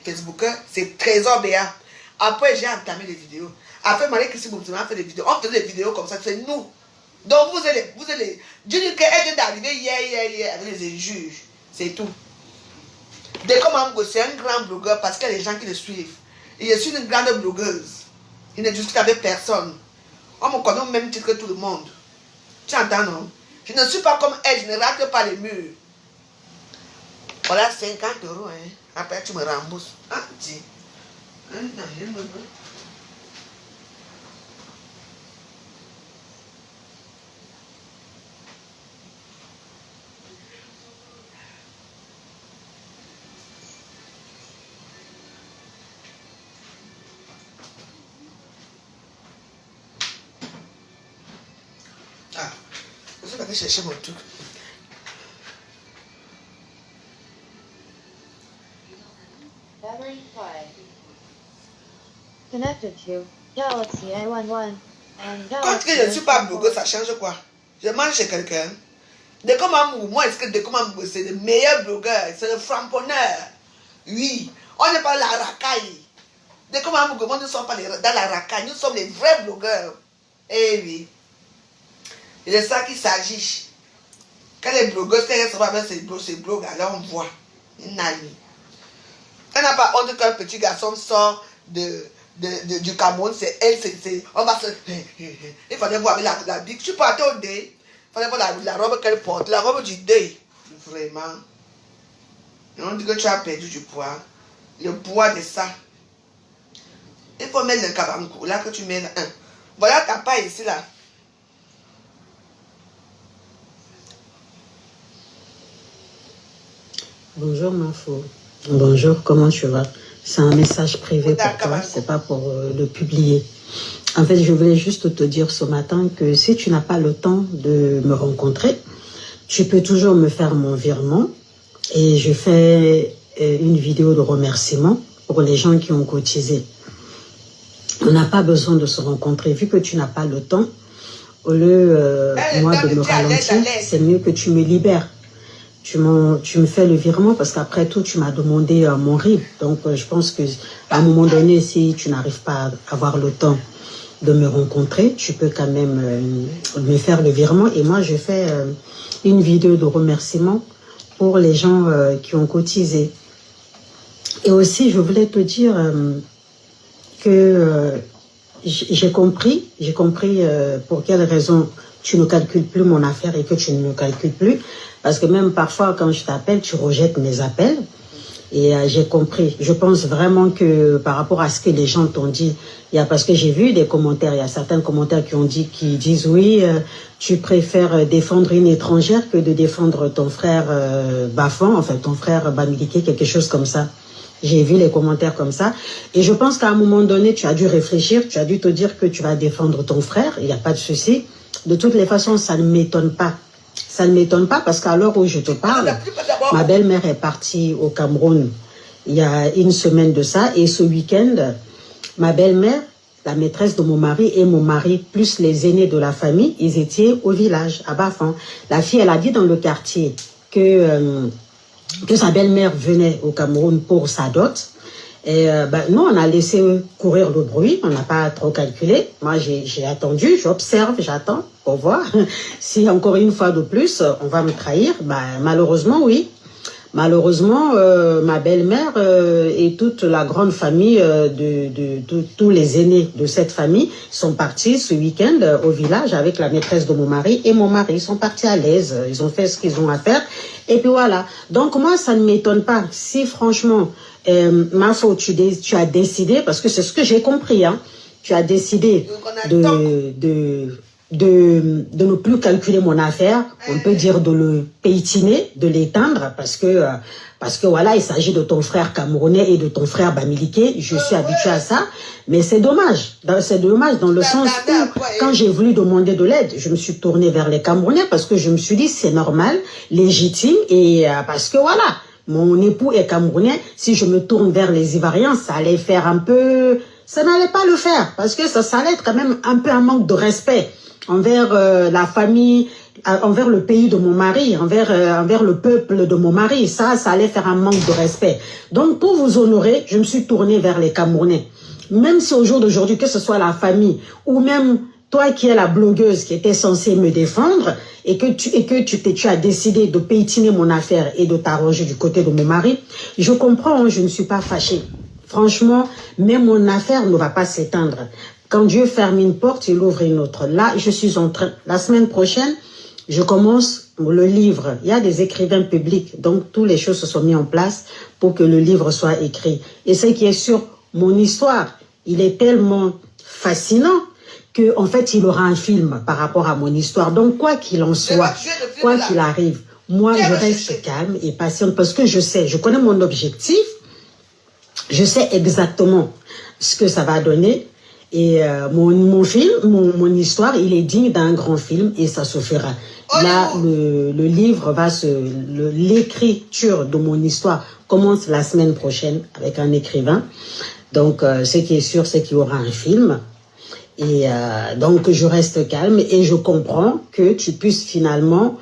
Facebookers, c'est Trésor Béa. Après, j'ai entamé les vidéos. Après, Marie-Christine Boumsema a fait des vidéos. On faisait des vidéos comme ça, c'est nous. Donc, vous allez. Dieu dit qu'elle vient d'arriver hier avec les juges. C'est tout. Dès comme Amgo, c'est un grand blogueur parce qu'il y a des gens qui le suivent. Et je suis une grande blogueuse. Il ne discute avec personne. On me connaît au même titre que tout le monde. Tu entends, non? Je ne suis pas comme elle, je ne rate pas les murs. Voilà 50 €. Hein. Après, tu me rembourses. Ah, dis. Ah, je vais aller chercher mon truc. Battery 5. Connected to Galaxy A11 and Quand Galaxy je ne suis pas blogueuse, A24. ça change quoi? Je mange chez quelqu'un. De comme Amour, moi, est-ce que de comme Amour, c'est le meilleur blogueur, c'est le framponneur. Oui, on n'est pas la racaille. De comme Amour, moi, nous ne sommes pas dans la racaille, nous sommes les vrais blogueurs. Eh oui. C'est de ça qu'il s'agit. Quand les blogueuses, quand elles sont pas avec ces blogs, alors on voit. Une amie. Elle n'a pas honte qu'un petit garçon sort du Cameroun, c'est elle, on va se... Il fallait voir avec la bique. Tu partais au deuil, il fallait voir la robe qu'elle porte, la robe du deuil. Vraiment. Et on dit que tu as perdu du poids. Le poids de ça. Il faut mettre le cabancou, là que tu mets là. Voilà ta part ici, là. Bonjour Mafo. Bonjour, comment tu vas? C'est un message privé pour toi, c'est pas pour le publier. En fait, je voulais juste te dire ce matin que si tu n'as pas le temps de me rencontrer, tu peux toujours me faire mon virement et je fais une vidéo de remerciement pour les gens qui ont cotisé. On n'a pas besoin de se rencontrer. Vu que tu n'as pas le temps, au lieu moi de me ralentir, c'est mieux que tu me libères. Tu me fais le virement parce qu'après tout, tu m'as demandé mon RIB. Donc, je pense qu'à un moment donné, si tu n'arrives pas à avoir le temps de me rencontrer, tu peux quand même me faire le virement. Et moi, je fais une vidéo de remerciement pour les gens qui ont cotisé. Et aussi, je voulais te dire que j'ai compris pour quelle raison tu ne calcules plus mon affaire et que tu ne me calcules plus. Parce que même parfois, quand je t'appelle, tu rejettes mes appels. Et j'ai compris. Je pense vraiment que par rapport à ce que les gens t'ont dit, parce que j'ai vu des commentaires, il y a certains commentaires qui disent oui, tu préfères défendre une étrangère que de défendre ton frère Bafan, enfin ton frère Bamileke, quelque chose comme ça. J'ai vu les commentaires comme ça. Et je pense qu'à un moment donné, tu as dû réfléchir, tu as dû te dire que tu vas défendre ton frère, il n'y a pas de souci. De toutes les façons, ça ne m'étonne pas. Ça ne m'étonne pas parce qu'à l'heure où je te parle, ma belle-mère est partie au Cameroun il y a une semaine de ça. Et ce week-end, ma belle-mère, la maîtresse de mon mari et mon mari, plus les aînés de la famille, ils étaient au village, à Bafan. La fille, elle a dit dans le quartier que sa belle-mère venait au Cameroun pour sa dot. Et nous, on a laissé courir le bruit, on n'a pas trop calculé. Moi, j'ai attendu, j'observe, j'attends pour voir si encore une fois de plus, on va me trahir. Malheureusement, oui. Malheureusement, ma belle-mère et toute la grande famille tous les aînés de cette famille sont partis ce week-end au village avec la maîtresse de mon mari et mon mari. Ils sont partis à l'aise, ils ont fait ce qu'ils ont à faire. Et puis voilà. Donc moi, ça ne m'étonne pas. Si franchement, Mafo, tu as décidé, parce que c'est ce que j'ai compris, hein, tu as décidé de ne plus calculer mon affaire, on peut dire de le pétiner, de l'éteindre, parce que voilà, il s'agit de ton frère camerounais et de ton frère Bamileke, je suis habituée à ça, mais c'est dommage dans le sens où, quand j'ai voulu demander de l'aide, je me suis tournée vers les Camerounais, parce que je me suis dit, c'est normal, légitime, et parce que voilà, mon époux est camerounais, si je me tourne vers les Ivoiriens, ça allait faire un peu... Ça n'allait pas le faire, parce que ça allait être quand même un peu un manque de respect envers la famille, envers le pays de mon mari, envers le peuple de mon mari. Ça allait faire un manque de respect. Donc, pour vous honorer, je me suis tournée vers les Camerounais. Même si au jour d'aujourd'hui, que ce soit la famille, ou même toi qui es la blogueuse qui était censée me défendre, et que tu as décidé de pétiner mon affaire et de t'arranger du côté de mon mari, je comprends, je ne suis pas fâchée. Franchement, même mon affaire ne va pas s'éteindre. Quand Dieu ferme une porte, il ouvre une autre. Là, je suis en train... La semaine prochaine, je commence le livre. Il y a des écrivains publics, donc toutes les choses se sont mises en place pour que le livre soit écrit. Et ce qui est sur mon histoire, il est tellement fascinant qu'en fait, il aura un film par rapport à mon histoire. Donc, quoi qu'il en soit, quoi qu'il arrive, moi, je reste calme et patiente parce que je connais mon objectif, je sais exactement ce que ça va donner. Et mon film, mon histoire, il est digne d'un grand film et ça se fera. Là, le livre l'écriture de mon histoire commence la semaine prochaine avec un écrivain. Donc, ce qui est sûr, c'est qu'il y aura un film. Et donc, je reste calme et je comprends que tu puisses finalement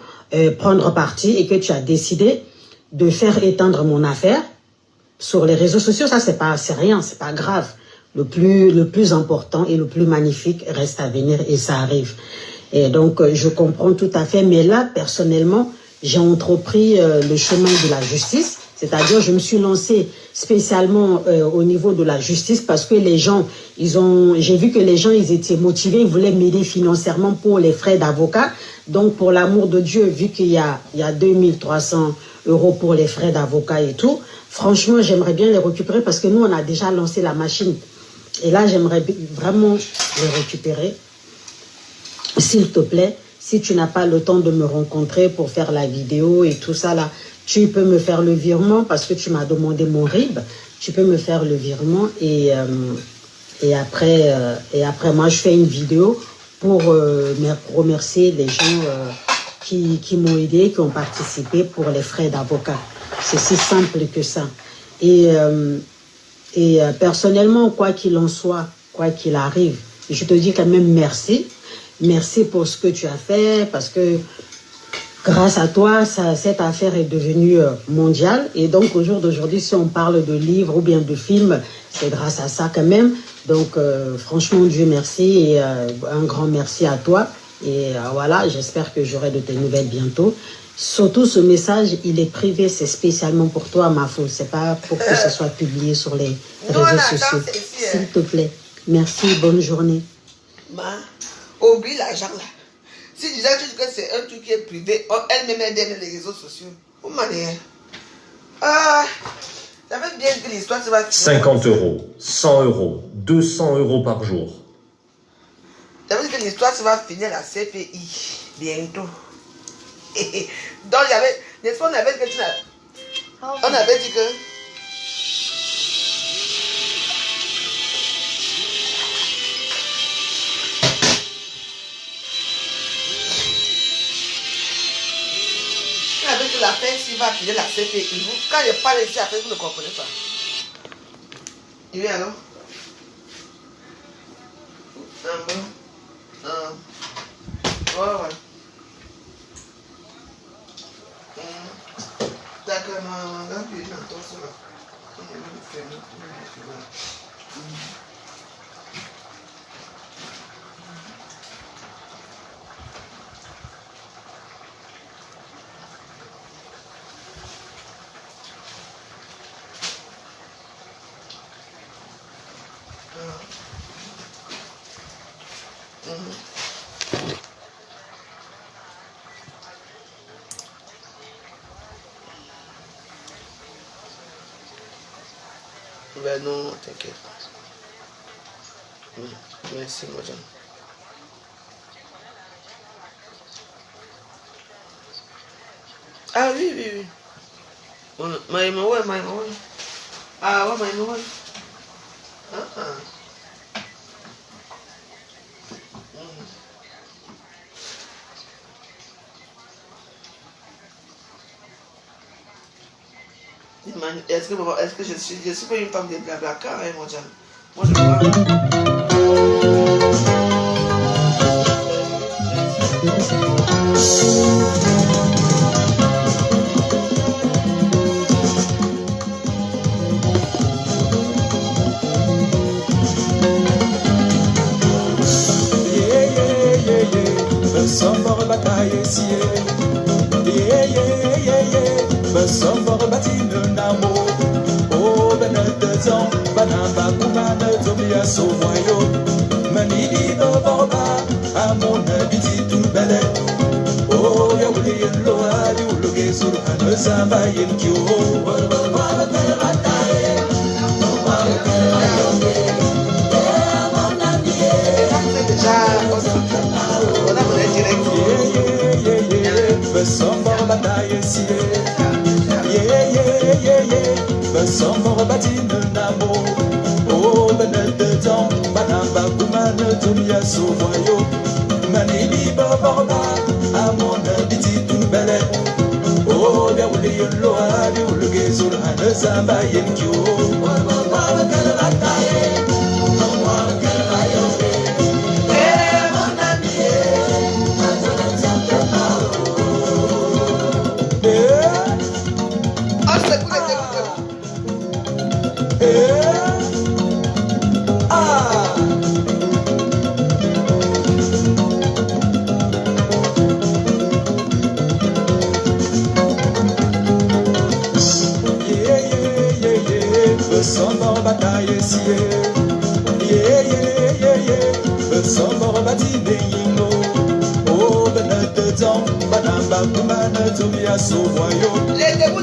prendre parti et que tu as décidé de faire éteindre mon affaire sur les réseaux sociaux. Ça, c'est rien, c'est pas grave. Le plus important et le plus magnifique reste à venir et ça arrive. Et donc, je comprends tout à fait. Mais là, personnellement, j'ai entrepris le chemin de la justice. C'est-à-dire, je me suis lancée spécialement au niveau de la justice parce que les gens, j'ai vu que les gens, ils étaient motivés, ils voulaient m'aider financièrement pour les frais d'avocat. Donc, pour l'amour de Dieu, vu qu'il y a 2300 € pour les frais d'avocat et tout, franchement, j'aimerais bien les récupérer parce que nous, on a déjà lancé la machine Et là, j'aimerais vraiment les récupérer. S'il te plaît, si tu n'as pas le temps de me rencontrer pour faire la vidéo et tout ça là, tu peux me faire le virement parce que tu m'as demandé mon RIB. Tu peux me faire le virement et après moi, je fais une vidéo pour remercier les gens qui m'ont aidé, qui ont participé pour les frais d'avocat. C'est si simple que ça. Et personnellement, quoi qu'il en soit, quoi qu'il arrive, je te dis quand même merci. Merci pour ce que tu as fait, parce que grâce à toi, cette affaire est devenue mondiale. Et donc, au jour d'aujourd'hui, si on parle de livres ou bien de films, c'est grâce à ça quand même. Donc, franchement, Dieu merci et un grand merci à toi. Et voilà, j'espère que j'aurai de tes nouvelles bientôt. Surtout, ce message, il est privé, c'est spécialement pour toi, Mafo. C'est pas pour que ce soit publié sur les réseaux sociaux. S'il te plaît. Merci, bonne journée. Oublie l'argent là. Si tu dis que c'est un truc qui est privé, elle me met derrière les réseaux sociaux. Où manière? J'avais bien dit l'histoire, c'est pas... 50 €, 100 €, 200 € par jour. J'avais dit que l'histoire, ça va finir à la CPI bientôt. Donc, il y avait... N'est-ce pas, on avait dit que on avait dit que... Avec l'affaire, s'il va finir la CPI, quand je parle ici, après, vous ne comprenez pas. Oui, alors? Ouais. D'accord, non, puis attention là. Ben non, t'inquiète. Merci, madame. Ah oui. Maïma, ouais. Ah ouais, Maïma, ouais. Est-ce que je suis pas une femme de blablacar, hein, mon Dieu? Moi, je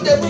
debout.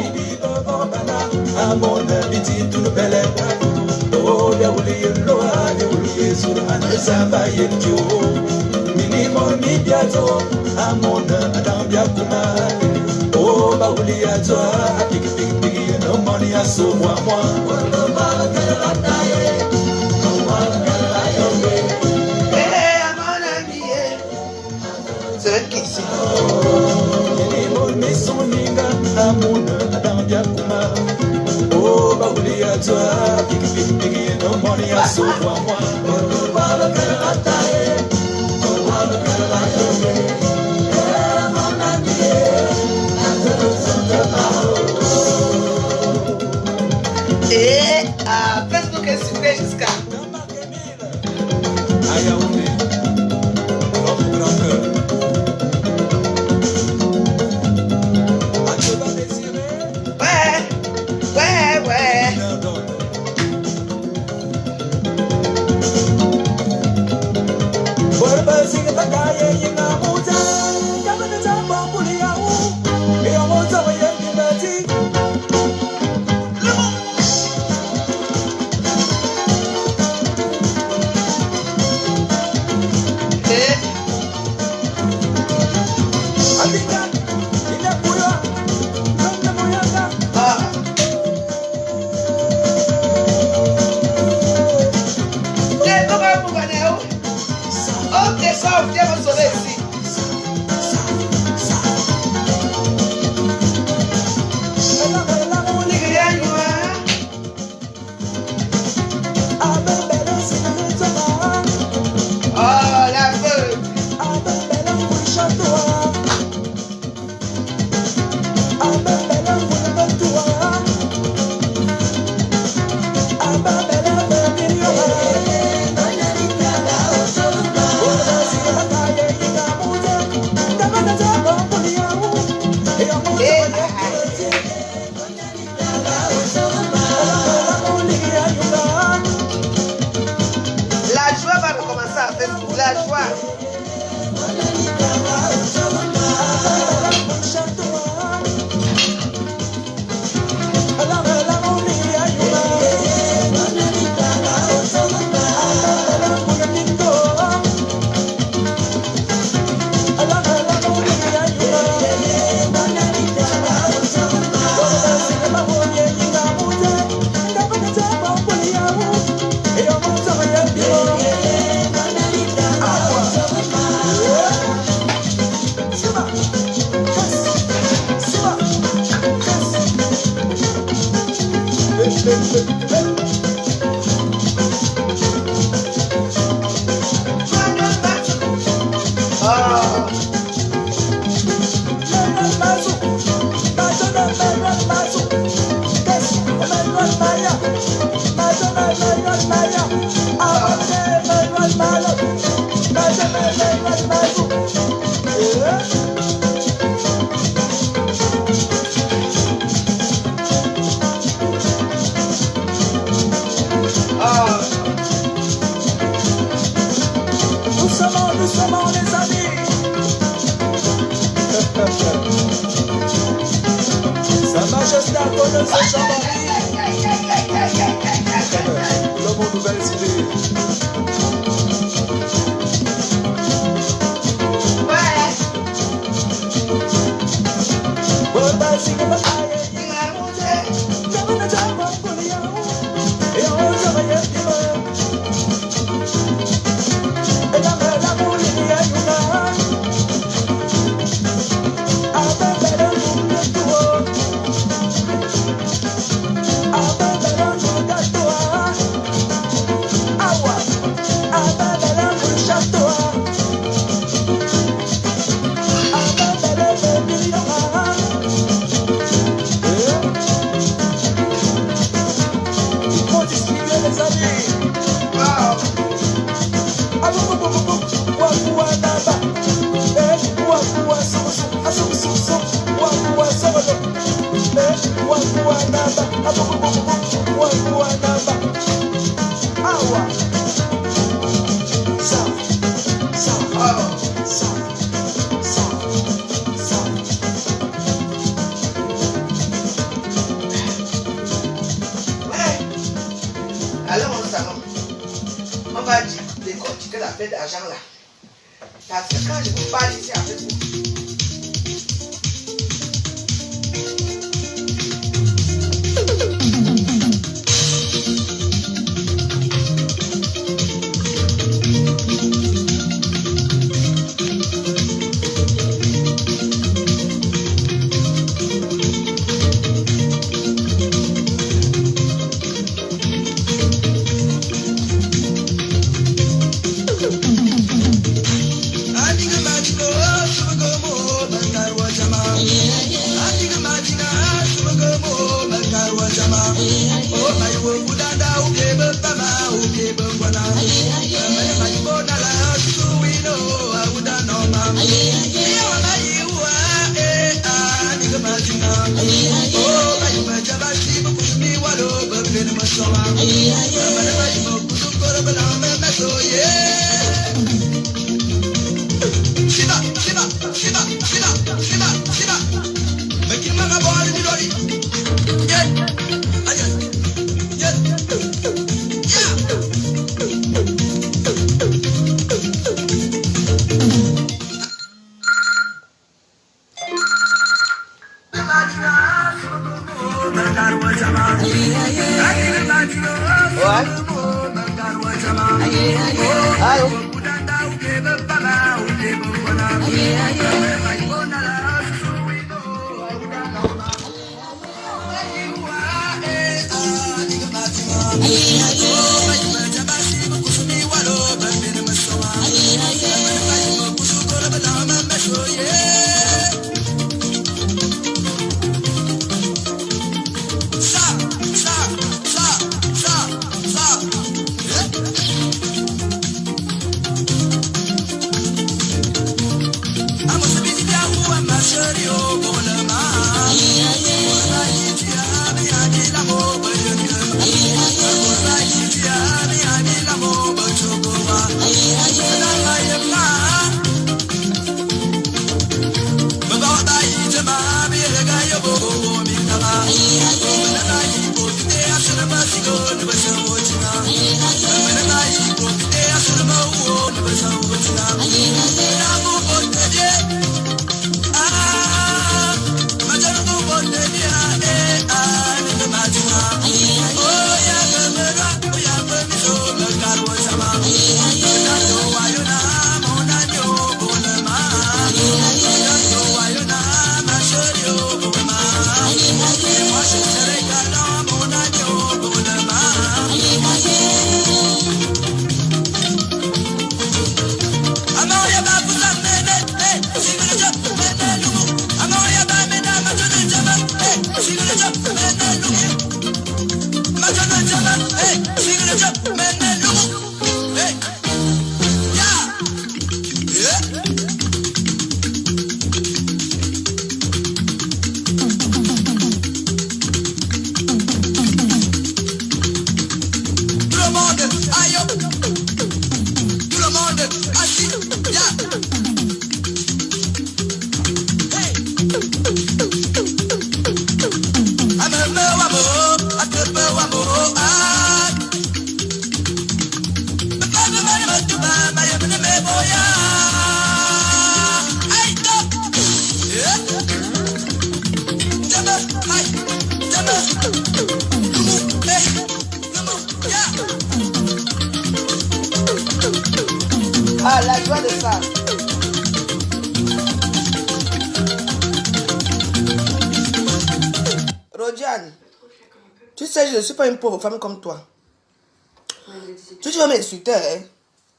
Et à Facebook est super jusqu'à Doucement les amis. Sa Majesté a connu ce Jean-Marie. L'homme aux nouvelles idées. affaire d'argent là. Parce que quand je vous parle ici avec vous, ah, la joie de ça. Rodiane, tu sais, je ne suis pas une pauvre femme comme toi. Si tu vas m'insulter, hein,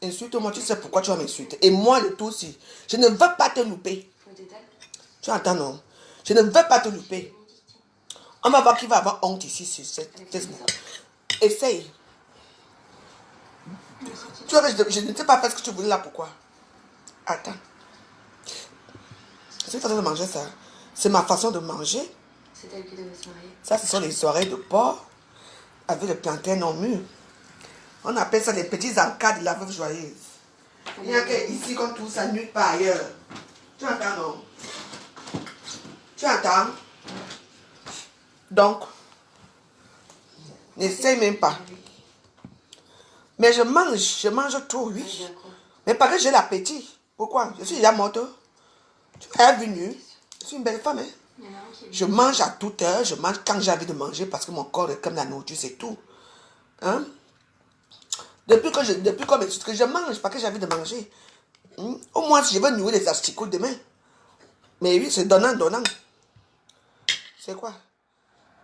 insulte-moi, tu sais pourquoi tu vas m'insulter. Et moi, le tout aussi, je ne veux pas te louper. Tu entends, non? Je ne veux pas te louper. On va voir qui va avoir honte ici sur cette test. Essaye. Tu vois, je ne sais pas faire ce que tu voulais là, pourquoi? Attends. Cette façon de manger ça, c'est ma façon de manger. C'est elle qui devait se marier. Ça, ce sont les soirées de porc avec le plantain en mûr. On appelle ça les petits encas de la veuve joyeuse. Il n'y a qu'ici qu'on trouve ça nulle part ailleurs. Tu entends, non? Tu entends? Donc, n'essaye même pas. Mais je mange trop, oui. Mais parce que j'ai l'appétit. Pourquoi? Je suis déjà morte. Tu es venue. Je suis une belle femme. Hein? Il y en a un qui est Je mange à toute heure. Je mange quand j'ai envie de manger parce que mon corps est comme la nourriture, c'est tout. Hein? Depuis qu'on m'explique que je mange, pas que j'ai envie de manger. Au moins, si je veux nourrir les asticots demain. Mais oui, c'est donnant, donnant. C'est quoi?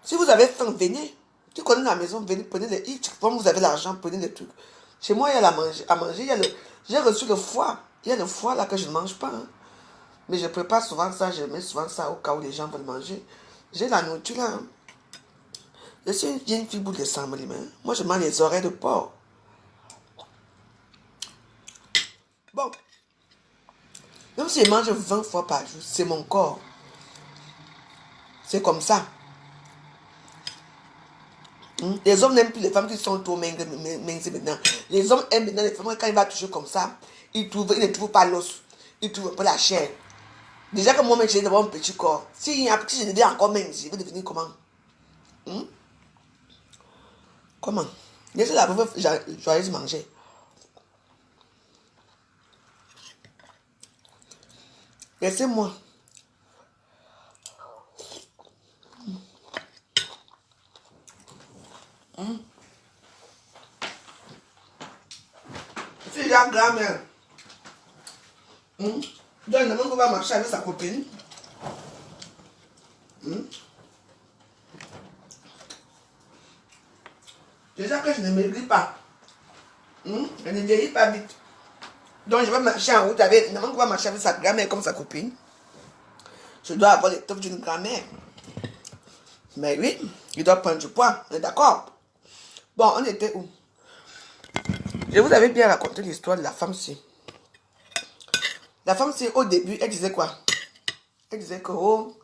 Si vous avez faim, venez. Tu connais la maison, venez, prenez les hits. Quand vous avez l'argent, prenez les trucs. Chez moi, il y a à manger. J'ai reçu le foie. Il y a le foie là que je ne mange pas. Hein. Mais je prépare souvent ça. Je mets souvent ça au cas où les gens veulent manger. J'ai la nourriture là. Hein. Je suis une vieille fille boule de sang, hein. Moi, je mange les oreilles de porc. Bon. Même si je mange 20 fois par jour, c'est mon corps. C'est comme ça. Les hommes n'aiment plus les femmes qui sont trop minces maintenant. Les hommes aiment maintenant les femmes quand ils vont toucher comme ça, ils ne trouvent pas l'os, ils trouvent pas la chair. Déjà que moi-même j'ai d'abord un petit corps. Si je deviens encore mince, je vais devenir comment? Comment? Laissez la pauvre joyeuse manger. Laissez-moi. Si la grand-mère, donc le monde va marcher avec sa copine. Déjà que je ne maigris pas. Je ne vieillis pas vite. Donc je vais marcher en route avec, le monde va marcher avec sa grand-mère comme sa copine. Je dois avoir l'étoffe d'une grand-mère. Mais oui, il doit prendre du poids, on est d'accord? Bon, on était où? Je vous avais bien raconté l'histoire de la femme-ci. La femme-ci, au début, elle disait quoi? Elle disait que, oh,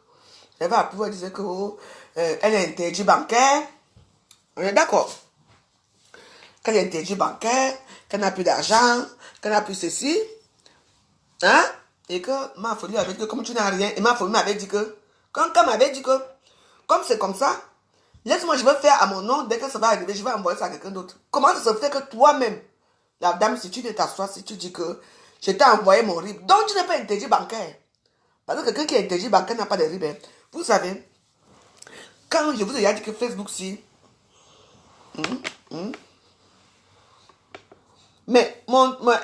elle va appuyer, elle disait que, oh, elle est interdit bancaire. On est d'accord? Qu'elle est interdit bancaire, qu'elle n'a plus d'argent, qu'elle n'a plus ceci. Hein? Et que ma folie avait dit que, comme tu n'as rien, et ma folie m'avait dit que, quand m'avait dit que, comme c'est comme ça, laisse-moi, je vais faire à mon nom, dès que ça va arriver, je vais envoyer ça à quelqu'un d'autre. Comment ça se fait que toi-même, la dame, si tu t'assois, si tu dis que je t'ai envoyé mon RIB, donc tu n'es pas interdit bancaire. Parce que quelqu'un qui est interdit bancaire n'a pas de RIB. Hein. Vous savez, quand je vous ai dit que Facebook, si. Mais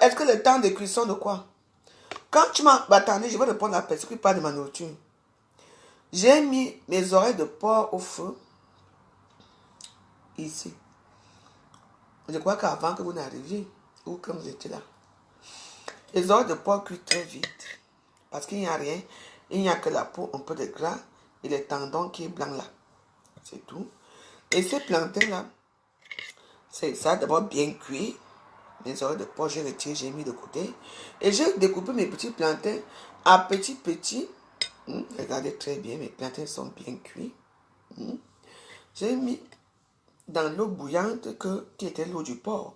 est-ce que le temps de cuisson de quoi? Quand tu m'as. Attendez, je vais répondre à la personne qui parle de ma nourriture. J'ai mis mes oreilles de porc au feu. Ici. Je crois qu'avant que vous n'arriviez, ou quand vous étiez là, les oreilles de porc cuisent très vite. Parce qu'il n'y a rien. Il n'y a que la peau, un peu de gras et les tendons qui est blanc là. C'est tout. Et ces plantains là, c'est ça d'abord bien cuit. Les oreilles de porc, j'ai retiré, j'ai mis de côté. Et j'ai découpé mes petits plantains à petits. Regardez très bien, mes plantains sont bien cuits. J'ai mis dans l'eau bouillante qui était l'eau du porc.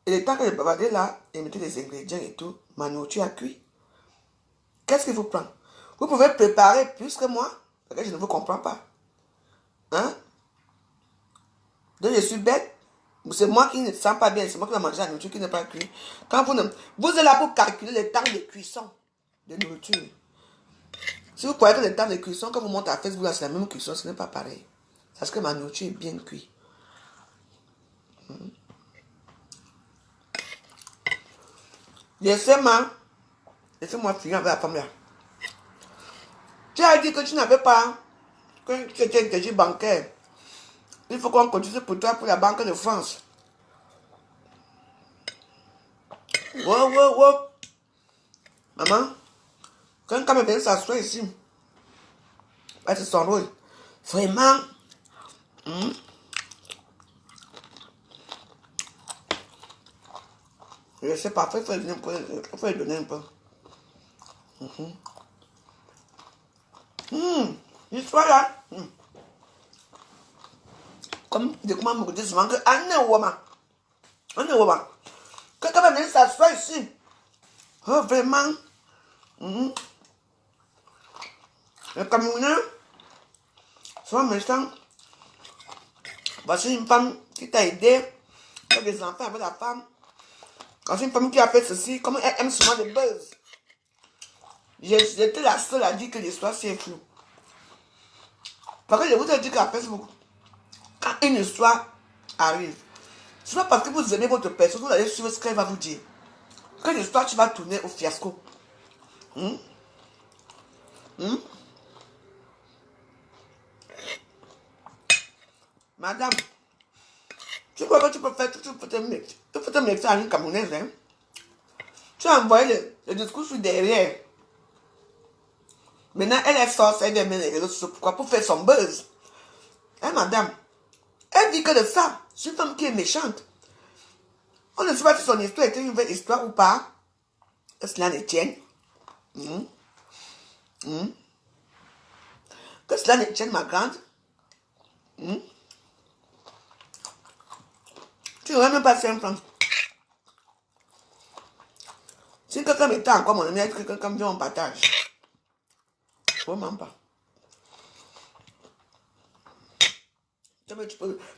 Et le temps que je bavardais là, et mettais les ingrédients et tout, ma nourriture a cuit. Qu'est-ce qu'il vous prend? Vous pouvez préparer plus que moi, parce que je ne vous comprends pas. Hein? Donc je suis bête. C'est moi qui ne sens pas bien, c'est moi qui vais manger la nourriture qui n'est pas cuite. Quand vous êtes là pour calculer le temps de cuisson de nourriture. Si vous croyez que le temps de cuisson, quand vous montez à Facebook, c'est la même cuisson, ce n'est pas pareil. Parce que ma nourriture est bien cuite. Laissez-moi finir avec la femme là. Tu as dit que tu n'avais pas, que tu étais interdit bancaire. Il faut qu'on continue pour toi pour la Banque de France. Wow. Maman, quand elle vient s'asseoir ici, c'est son rôle. Vraiment. Je sais pas, il faut lui donner un peu. L'histoire là. Comme comment me dit souvent que on est woman. Que quand même vient s'asseoir ici. Oh, vraiment. Les Camerounais sont méchants. Voici une femme qui t'a aidé. Tu as des enfants avec la femme. Quand c'est une femme qui a fait ceci, comme elle aime souvent des buzz. J'étais la seule à dire que l'histoire c'est flou. Parce que je vous ai dit qu'à Facebook, quand une histoire arrive, c'est pas parce que vous aimez votre personne, vous allez suivre ce qu'elle va vous dire. Que l'histoire, tu vas tourner au fiasco. Madame, tu vois que tu peux faire, tu peux te mettre à une Camerounaise, hein? Tu as envoyé le discours sur derrière. Maintenant, elle est sortie, elle met les réseaux sociaux. Pourquoi? Pour faire son buzz. Hein, madame? Elle dit que de ça, c'est une femme qui est méchante. On ne sait pas si son histoire était une vraie histoire ou pas. Que cela ne tienne. Que cela ne tienne, ma grande. Tu n'aurais même pas 5 francs. Si quelqu'un mettait encore mon ami, que quelqu'un vient en partage. Vraiment pas.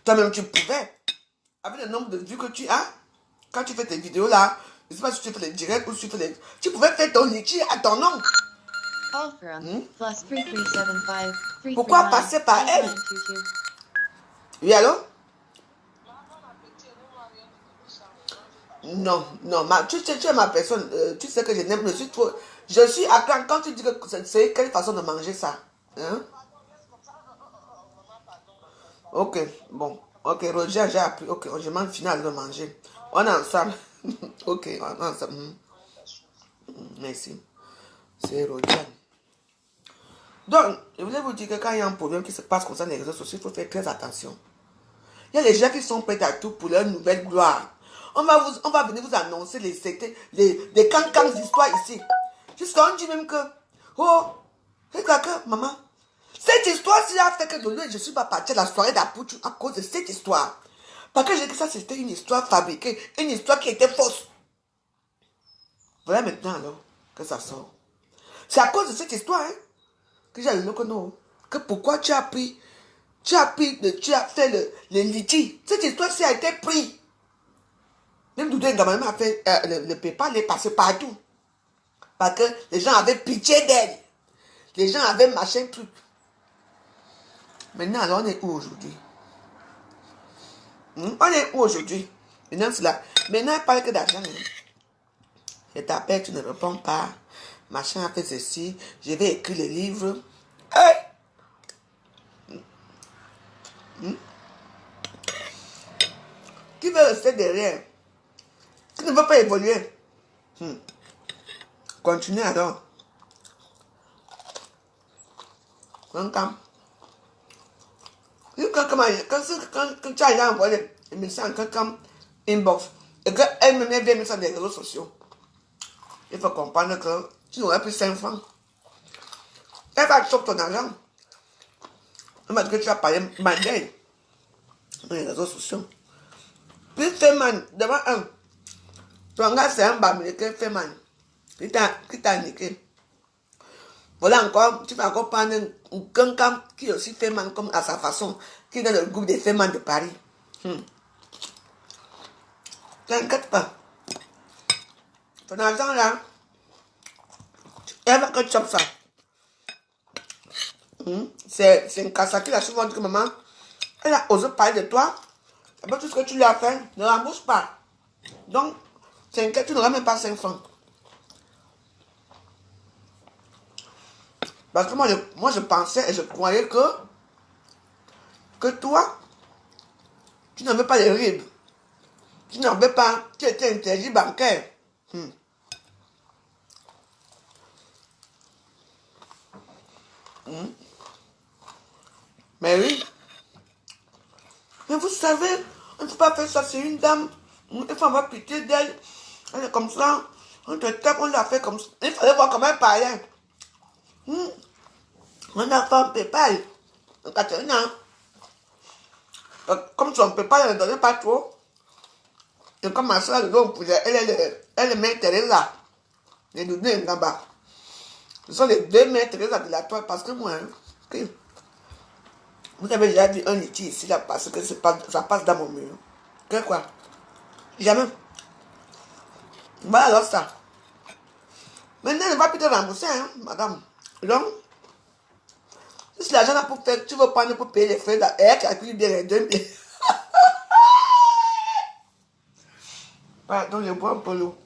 Toi-même, tu pouvais. Avec le nombre de vues que tu as, quand tu fais tes vidéos là, je ne sais pas si tu fais les directs ou si tu fais les... Tu pouvais faire ton litchi à ton nom. Pourquoi passer par elle? Oui, allô? Non, non, tu es ma personne, tu sais que je n'aime, je suis à quand tu dis que c'est quelle façon de manger ça? Hein? Ok, bon, ok, Roger, j'ai appris, ok, je mange final de manger. On est ensemble. Ok, on est ensemble. Merci. C'est Roger. Donc, je voulais vous dire que quand il y a un problème qui se passe comme ça dans les réseaux sociaux, il faut faire très attention. Il y a des gens qui sont prêts à tout pour leur nouvelle gloire. On va venir vous annoncer les cancans d'histoire ici. Jusqu'à on dit même que, oh, regarde que, maman, cette histoire-ci a fait que de lui, je ne suis pas partie à la soirée d'Apoutou à cause de cette histoire. Parce que j'ai dit que ça, c'était une histoire fabriquée, une histoire qui était fausse. Voilà maintenant alors que ça sort. C'est à cause de cette histoire, hein, que j'ai le que non. Que pourquoi tu as fait le litige. Cette histoire-ci a été prise. Même Doudou Ngama a fait le PayPal est passé partout. Parce que les gens avaient pitié d'elle. Les gens avaient machin truc. Maintenant, alors on est où aujourd'hui? On est où aujourd'hui? Maintenant, c'est là. Maintenant, elle parle que d'argent. Je t'appelle, tu ne réponds pas. Machin a fait ceci. Je vais écrire le livre. Hey! Qui veut rester derrière? Qui ne veut pas évoluer? Continue alors. Quand tu as envoyé un message quelqu'un inbox et qu'elle-même vient mettre ça dans les réseaux sociaux, il faut comprendre que tu n'aurais plus 5 francs. Elle va choper ton argent. Elle m'a dit que tu as parlé mandel dans les réseaux sociaux. Puis Feman, devant un. Ton gars, c'est un bamileke Feman. Qui t'a niqué. Voilà encore, tu vas encore prendre quelqu'un qui est aussi Feman comme à sa façon, qui est dans le groupe des Feman de Paris. T'inquiète pas. Ton argent là, elle va que tu chopes ça. C'est une casse qui a souvent dit que maman, elle a osé parler de toi. Après tout ce que tu lui as fait, ne rembourse pas. Donc, t'inquiète, tu n'auras même pas 5 francs. Parce que moi, je pensais et je croyais que toi, tu n'avais pas les RIB. Tu n'avais pas, tu étais interdit bancaire. Mais oui. Mais vous savez, on ne peut pas faire ça, c'est une dame. Il faut avoir pitié d'elle. Elle est comme ça. On te tape, on l'a fait comme ça. Il fallait voir comment elle parlait. On a fait un PayPal. Catherine, comme son PayPal, elle ne donnait pas trop. Et comme ma soeur, elle est mère Teresa. Les deux là-bas. Ce sont les deux mères Teresa de la toile parce que moi, vous avez déjà vu un litige ici là parce que ça passe dans mon mur. Que quoi? Jamais. Voilà alors ça. Maintenant, elle ne va plus te rembourser, hein, madame. Donc, si l'argent là pour faire, tu veux prendre pour payer les frais, là, elle calcule bien les 2000. Pardon, je bois un peu l'eau.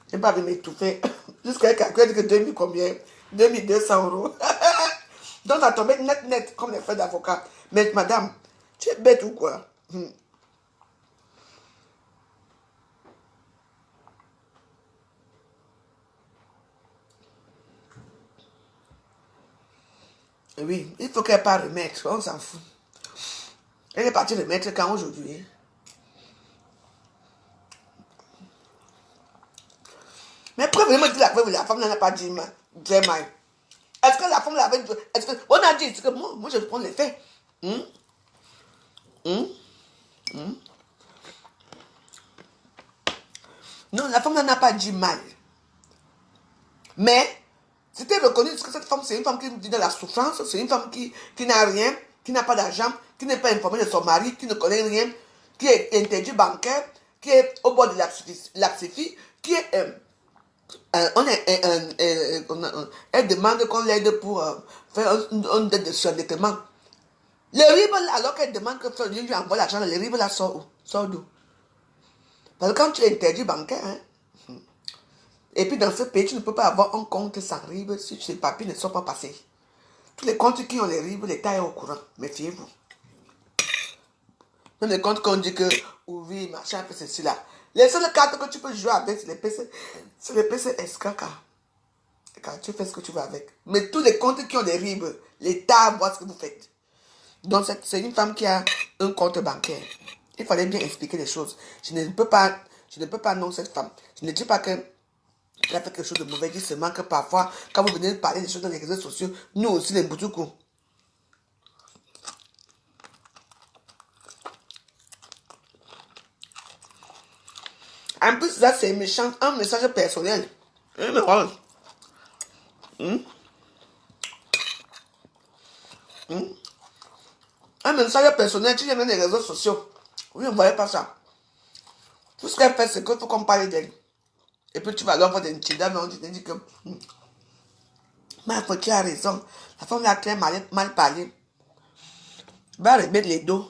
Je n'ai pas de m'étouffer. Jusqu'à calculer que 2000 combien? 2200 euros. Donc, ça tombait net, comme les frais d'avocat. Mais madame, tu es bête ou quoi? Oui, il faut qu'elle parte remettre, on s'en fout. Elle est partie remettre quand aujourd'hui? Mais pourquoi vraiment dire la femme n'a pas dit très mal? Est-ce que la femme l'avait dit? Est-ce que on a dit que moi je prends les faits? Non, la femme n'a pas dit mal. Mais c'était reconnu que cette femme, c'est une femme qui vit dans la souffrance, c'est une femme qui n'a rien, qui n'a pas d'argent, qui n'est pas informée de son mari, qui ne connaît rien, qui est interdit bancaire, qui est au bord de l'asphyxie, qui est... elle demande qu'on l'aide pour faire un dette de surendettement. Le RIB, alors qu'elle demande que Dieu lui envoie l'argent, le RIB là sort où? Sort d'où? Parce que quand tu es interdit bancaire, hein, et puis dans ce pays, tu ne peux pas avoir un compte sans RIB si ces papiers ne sont pas passés. Tous les comptes qui ont les RIB, l'État est au courant. Méfiez-vous. Même les comptes qu'on dit que, oui, machin, c'est ceci là. Les seules cartes que tu peux jouer avec, c'est les PC SKK. Quand tu fais ce que tu veux avec. Mais tous les comptes qui ont des RIB, l'État voit ce que vous faites. Donc, c'est une femme qui a un compte bancaire. Il fallait bien expliquer les choses. Je ne peux pas non cette femme. Je ne dis pas qu'elle a fait quelque chose de mauvais. Je dis seulement que parfois, quand vous venez de parler des choses dans les réseaux sociaux, nous aussi, les boutoukou. En plus, ça, c'est méchant, un message personnel. Un message personnel, tu viens dans les réseaux sociaux. Vous ne voyez pas ça. Tout ce qu'elle fait, c'est qu'il faut qu'on parle d'elle. Et puis tu vas leur voir des intimidations, mais on dit que... Mais tu as raison. La femme là, très mal parlé. Va remettre les dos.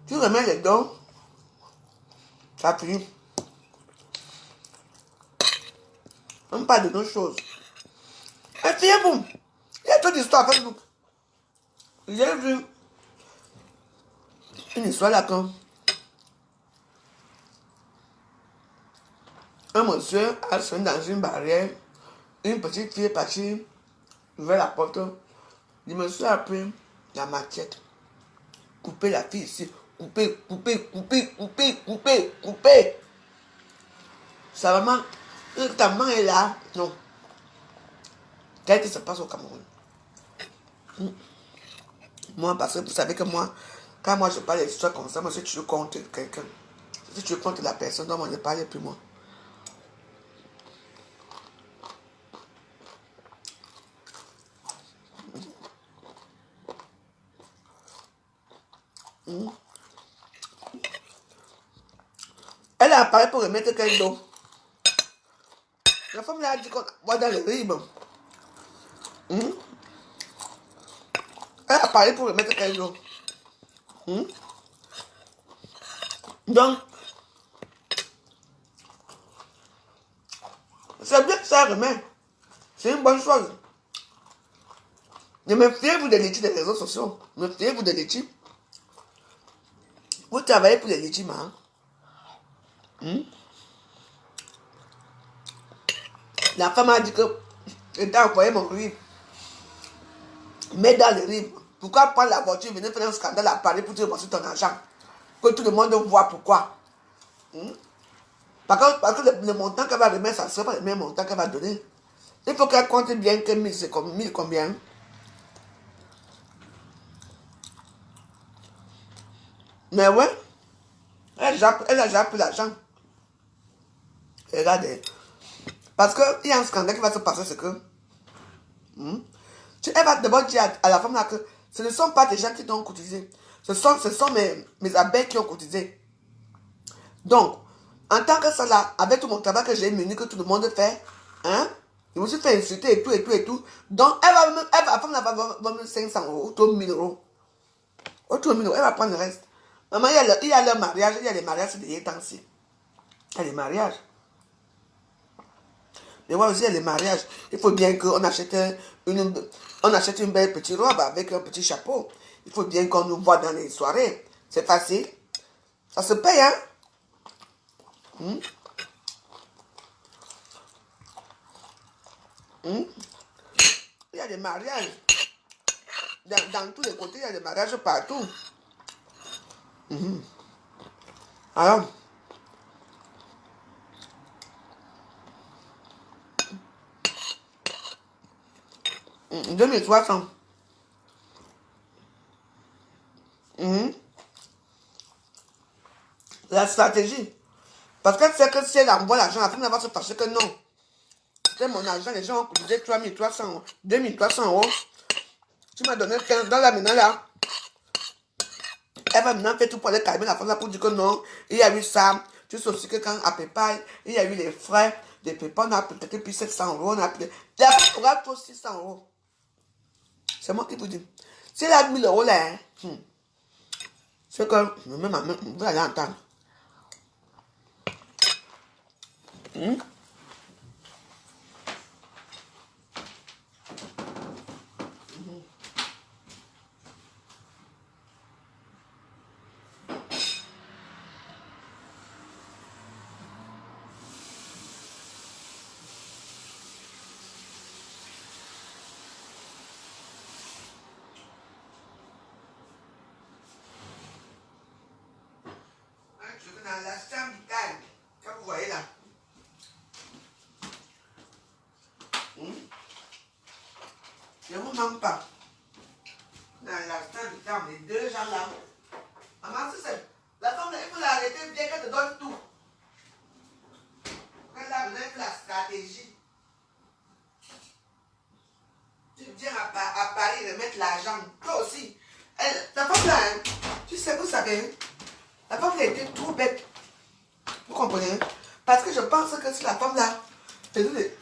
Tu remets les dos. Ça finit. On parle de nos choses. Et fiez-vous. Il y a toute l'histoire à Facebook. J'ai vu une histoire là quand un monsieur a sonné dans une barrière, une petite fille est partie vers la porte. Le monsieur a pris la machette, coupé la fille ici, coupé. Sa maman, ta maman est là. Non. Qu'est-ce qui se passe au Cameroun? Moi, parce que vous savez que moi, quand moi je parle d'histoire comme ça, moi si tu comptes quelqu'un, si tu comptes la personne, donc moi je ne parle plus moi. Elle a apparu pour remettre quel dos. La femme là a dit qu'on va dans le RIB. Elle a apparu pour remettre quel dos. Donc, c'est bien que ça remet. C'est une bonne chose. Ne me fiez-vous de l'étude des réseaux sociaux. Me fiez-vous de l'étude. Vous travaillez pour les légimes, hein? La femme a dit que elle t'a envoyé mon RIB. Mets dans le RIB. Pourquoi prendre la voiture, venir faire un scandale à Paris pour te rembourser ton argent? Que tout le monde voit pourquoi. Parce que le montant qu'elle va remettre, ça ne sera pas le même montant qu'elle va donner. Il faut qu'elle compte bien que 1000, c'est comme 1000 combien? Mais ouais, elle a déjà pris l'argent. Regardez. Parce qu'il y a un scandale qui va se passer, c'est que... elle va d'abord dire à la femme là que Ce ne sont pas des gens qui t'ont cotisé. Ce sont mes abeilles qui ont cotisé. Donc, en tant que ça là, avec tout mon travail que j'ai mené, que tout le monde fait, hein, je me suis fait insulter et tout, et tout, et tout. Donc, va me 500 euros, autour de 1000 euros. Autour de 1000 euros, elle va prendre le reste. Maman, il y a le mariage, il y a les mariages des temps-ci. Il y a les mariages. Mais moi aussi, il y a les mariages. Il faut bien qu'on achète une belle petite robe avec un petit chapeau. Il faut bien qu'on nous voit dans les soirées. C'est facile. Ça se paye, hein? Il y a des mariages. Dans tous les côtés, il y a des mariages partout. Alors, 2300. La stratégie. Parce que c'est que si elle envoie l'argent, la femme va se fâcher que non. C'est mon argent, les gens ont cotisé 3300 euros, 2300 euros. Tu m'as donné 15 dollars maintenant là. Elle va maintenant faire tout pour aller calmer la femme là pour dire que non, il y a eu ça. Tu sais aussi que quand à PayPal, il y a eu les frais de PayPal, on a peut-être plus 700 euros. On a plus... La femme aura trop 600 euros. C'est moi qui vous dis. Si elle a 1000 euros là, c'est que, même, vous allez entendre. Je vais dans la chambre d'Italie, comme vous voyez là. Je ne vous manque pas. Dans la chambre d'Italie, les deux gens là. Maman, c'est la femme, il faut l'arrêter bien qu'elle te donne tout. Elle a besoin de la stratégie. Tu viens à Paris remettre l'argent. Toi aussi. La femme là, hein, tu sais, vous savez, la femme là était trop bête. Vous comprenez? Parce que je pense que si la femme là faisait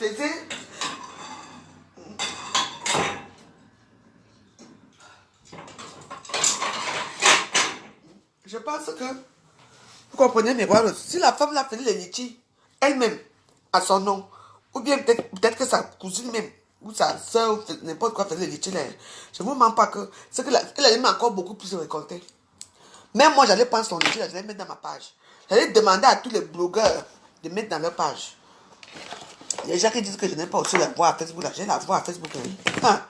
je pense que, vous comprenez mes voix, si la femme là faisait les litiges, elle-même, à son nom, ou bien peut-être que sa cousine même, ou sa soeur, n'importe quoi faisait les litiges, je ne vous mens pas que, c'est que elle allait encore beaucoup plus récolter. Même moi, j'allais prendre son litige, j'allais mettre dans ma page. J'allais demander à tous les blogueurs de mettre dans leur page. Il y a des gens qui disent que je n'ai pas aussi la voix à Facebook, là, j'ai la voix à Facebook. Hein.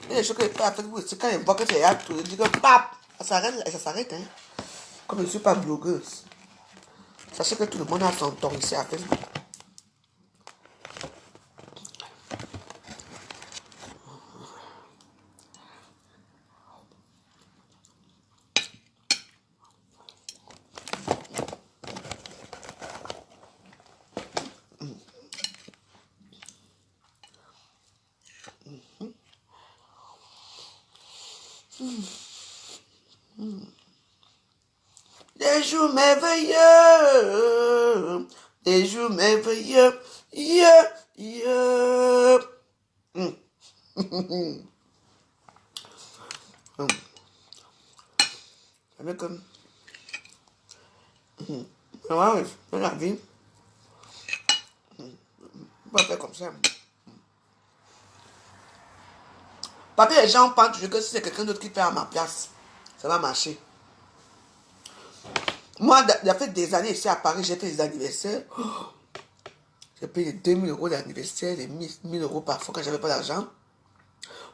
Il y a des choses que je fais à Facebook, c'est quand ils voient que c'est à tout, ils disent que pap, ça s'arrête, hein. Comme je ne suis pas blogueuse, sachez que tout le monde a son ton ici à Facebook. Des jours merveilleux, des jours merveilleux, yeah, yeah. Avec comme... Ouais, c'est la vie. On va faire comme ça. Parce que les gens pensent toujours que si c'est quelqu'un d'autre qui fait à ma place, ça va marcher. Moi, il y a fait des années ici à Paris, j'ai fait des anniversaires. J'ai payé 2000 euros d'anniversaire, les 1000 euros parfois quand j'avais pas d'argent.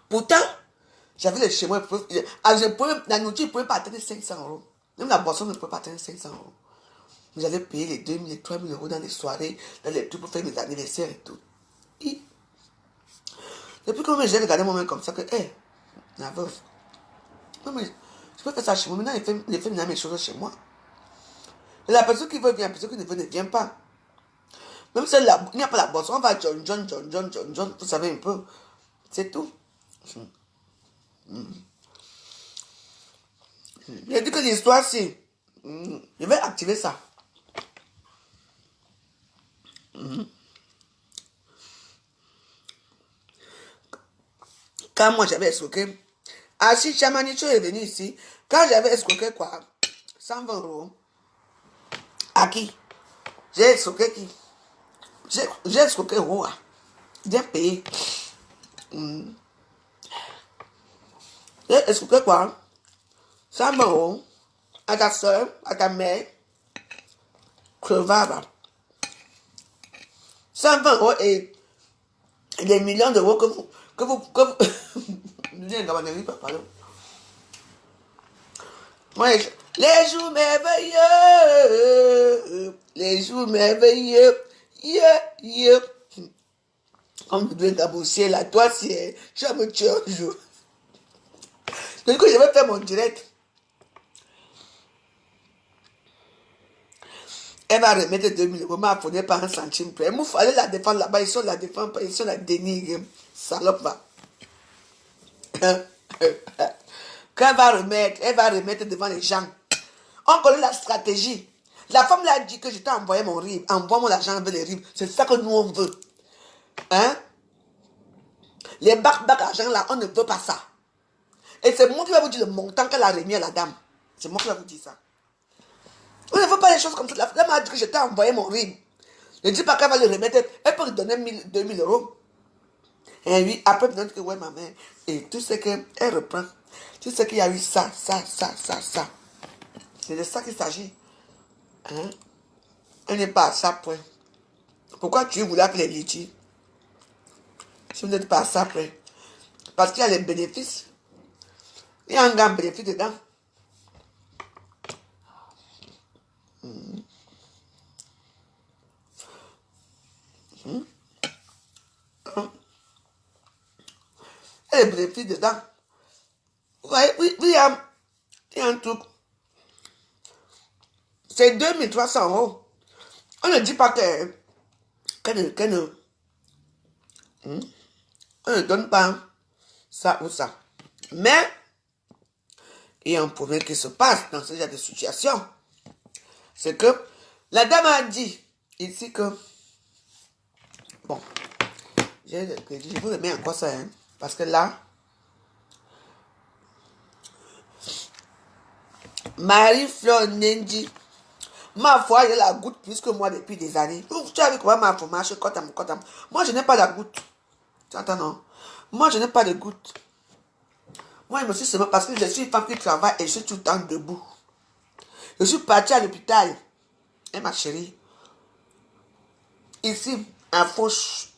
Pourtant, j'avais les chez moi. La nourriture ne pouvait pas atteindre 500 euros. Même la boisson ne pouvait pas atteindre 500 euros. J'allais payer les 2000, les 3000 euros dans les soirées, dans les trucs pour faire mes anniversaires et tout. Et depuis que j'ai regardé moi-même comme ça, que, la veuve, je peux faire ça chez moi. Maintenant, il fait maintenant mes choses chez moi. Et la personne qui veut vient, la personne qui ne veut ne vient pas. Même si il n'y a pas la boisson, on va John, vous savez un peu. C'est tout. J'ai dit que l'histoire, c'est... Je vais activer ça. Quand moi j'avais escroqué, si Chamanicho est venu ici, quand j'avais escroqué quoi, 120 euros, à qui? J'ai escroqué qui? J'ai escroqué Roa. J'ai payé. J'ai escroqué quoi? 120 euros à ta soeur, à ta mère, crevable. 120 euros et les millions d'euros que vous... Moi, les jours merveilleux, les jours merveilleux, comme vous devez gabousser là, toi, c'est, je me tue un jour. Du coup, je vais faire mon direct. Elle va remettre 2000 euros, m'a affoné par un centime près. Il fallait la défendre là-bas, ils sont la défendre, ils sont la dénigre. Salope va. Quand elle va remettre devant les gens. On connaît la stratégie. La femme l'a dit que je t'ai envoyé mon RIB. Envoie-moi l'argent avec les RIB. C'est ça que nous on veut. Hein? Les bacs argent là, on ne veut pas ça. Et c'est moi qui vais vous dire le montant qu'elle a remis à la dame. C'est moi qui vais vous dire ça. On ne veut pas les choses comme ça. La femme m'a dit que je t'ai envoyé mon RIB. Ne dis pas qu'elle va le remettre. Elle peut lui donner 2000 euros. Et oui, après, elle dit que ouais, ma mère. Et tout ce qu'elle reprend. Tu sais qu'il y a eu ça. C'est de ça qu'il s'agit. Hein? Elle n'est pas à ça, point. Pourquoi tu voulais appeler les litiges? Si vous n'êtes pas à ça, point. Parce qu'il y a les bénéfices. Il y a un grand bénéfice dedans. Il y a les bénéfices dedans. Ouais, oui, il y a un truc. C'est 2300 euros. On ne dit pas qu'elle ne donne pas ça ou ça. Mais, il y a un problème qui se passe dans ce genre de situation. C'est que la dame a dit ici que, bon, je vous remets encore ça, hein, parce que là, Marie-Fleur Nendi, ma foi, elle la goutte plus que moi depuis des années. Tu as vu comment ma foi marche, cotam. Moi, je n'ai pas la goutte. Tu entends, non? Moi, je n'ai pas de goutte. Moi, je me suis seulement parce que je suis une femme qui travaille et je suis tout le temps debout. Je suis partie à l'hôpital. Et ma chérie, ici, à Fauche,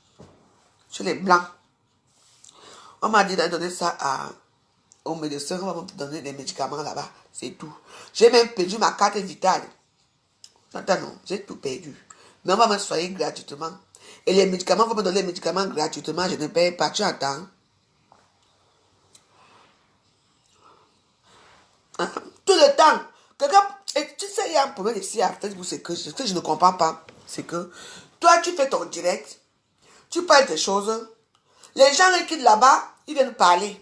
chez les Blancs, on m'a dit de donner ça au médecin, on va me donner des médicaments là-bas. C'est tout. J'ai même perdu ma carte vitale. Attends, non, j'ai tout perdu. Mais on va me soigner gratuitement. Et les médicaments, on va me donner les médicaments gratuitement. Je ne paye pas, tu entends? Hein? Tout le temps. Et tu sais, il y a un problème ici à Facebook, c'est que ce que je ne comprends pas, c'est que toi, tu fais ton direct, tu parles des choses, les gens qui quittent là-bas, ils viennent parler.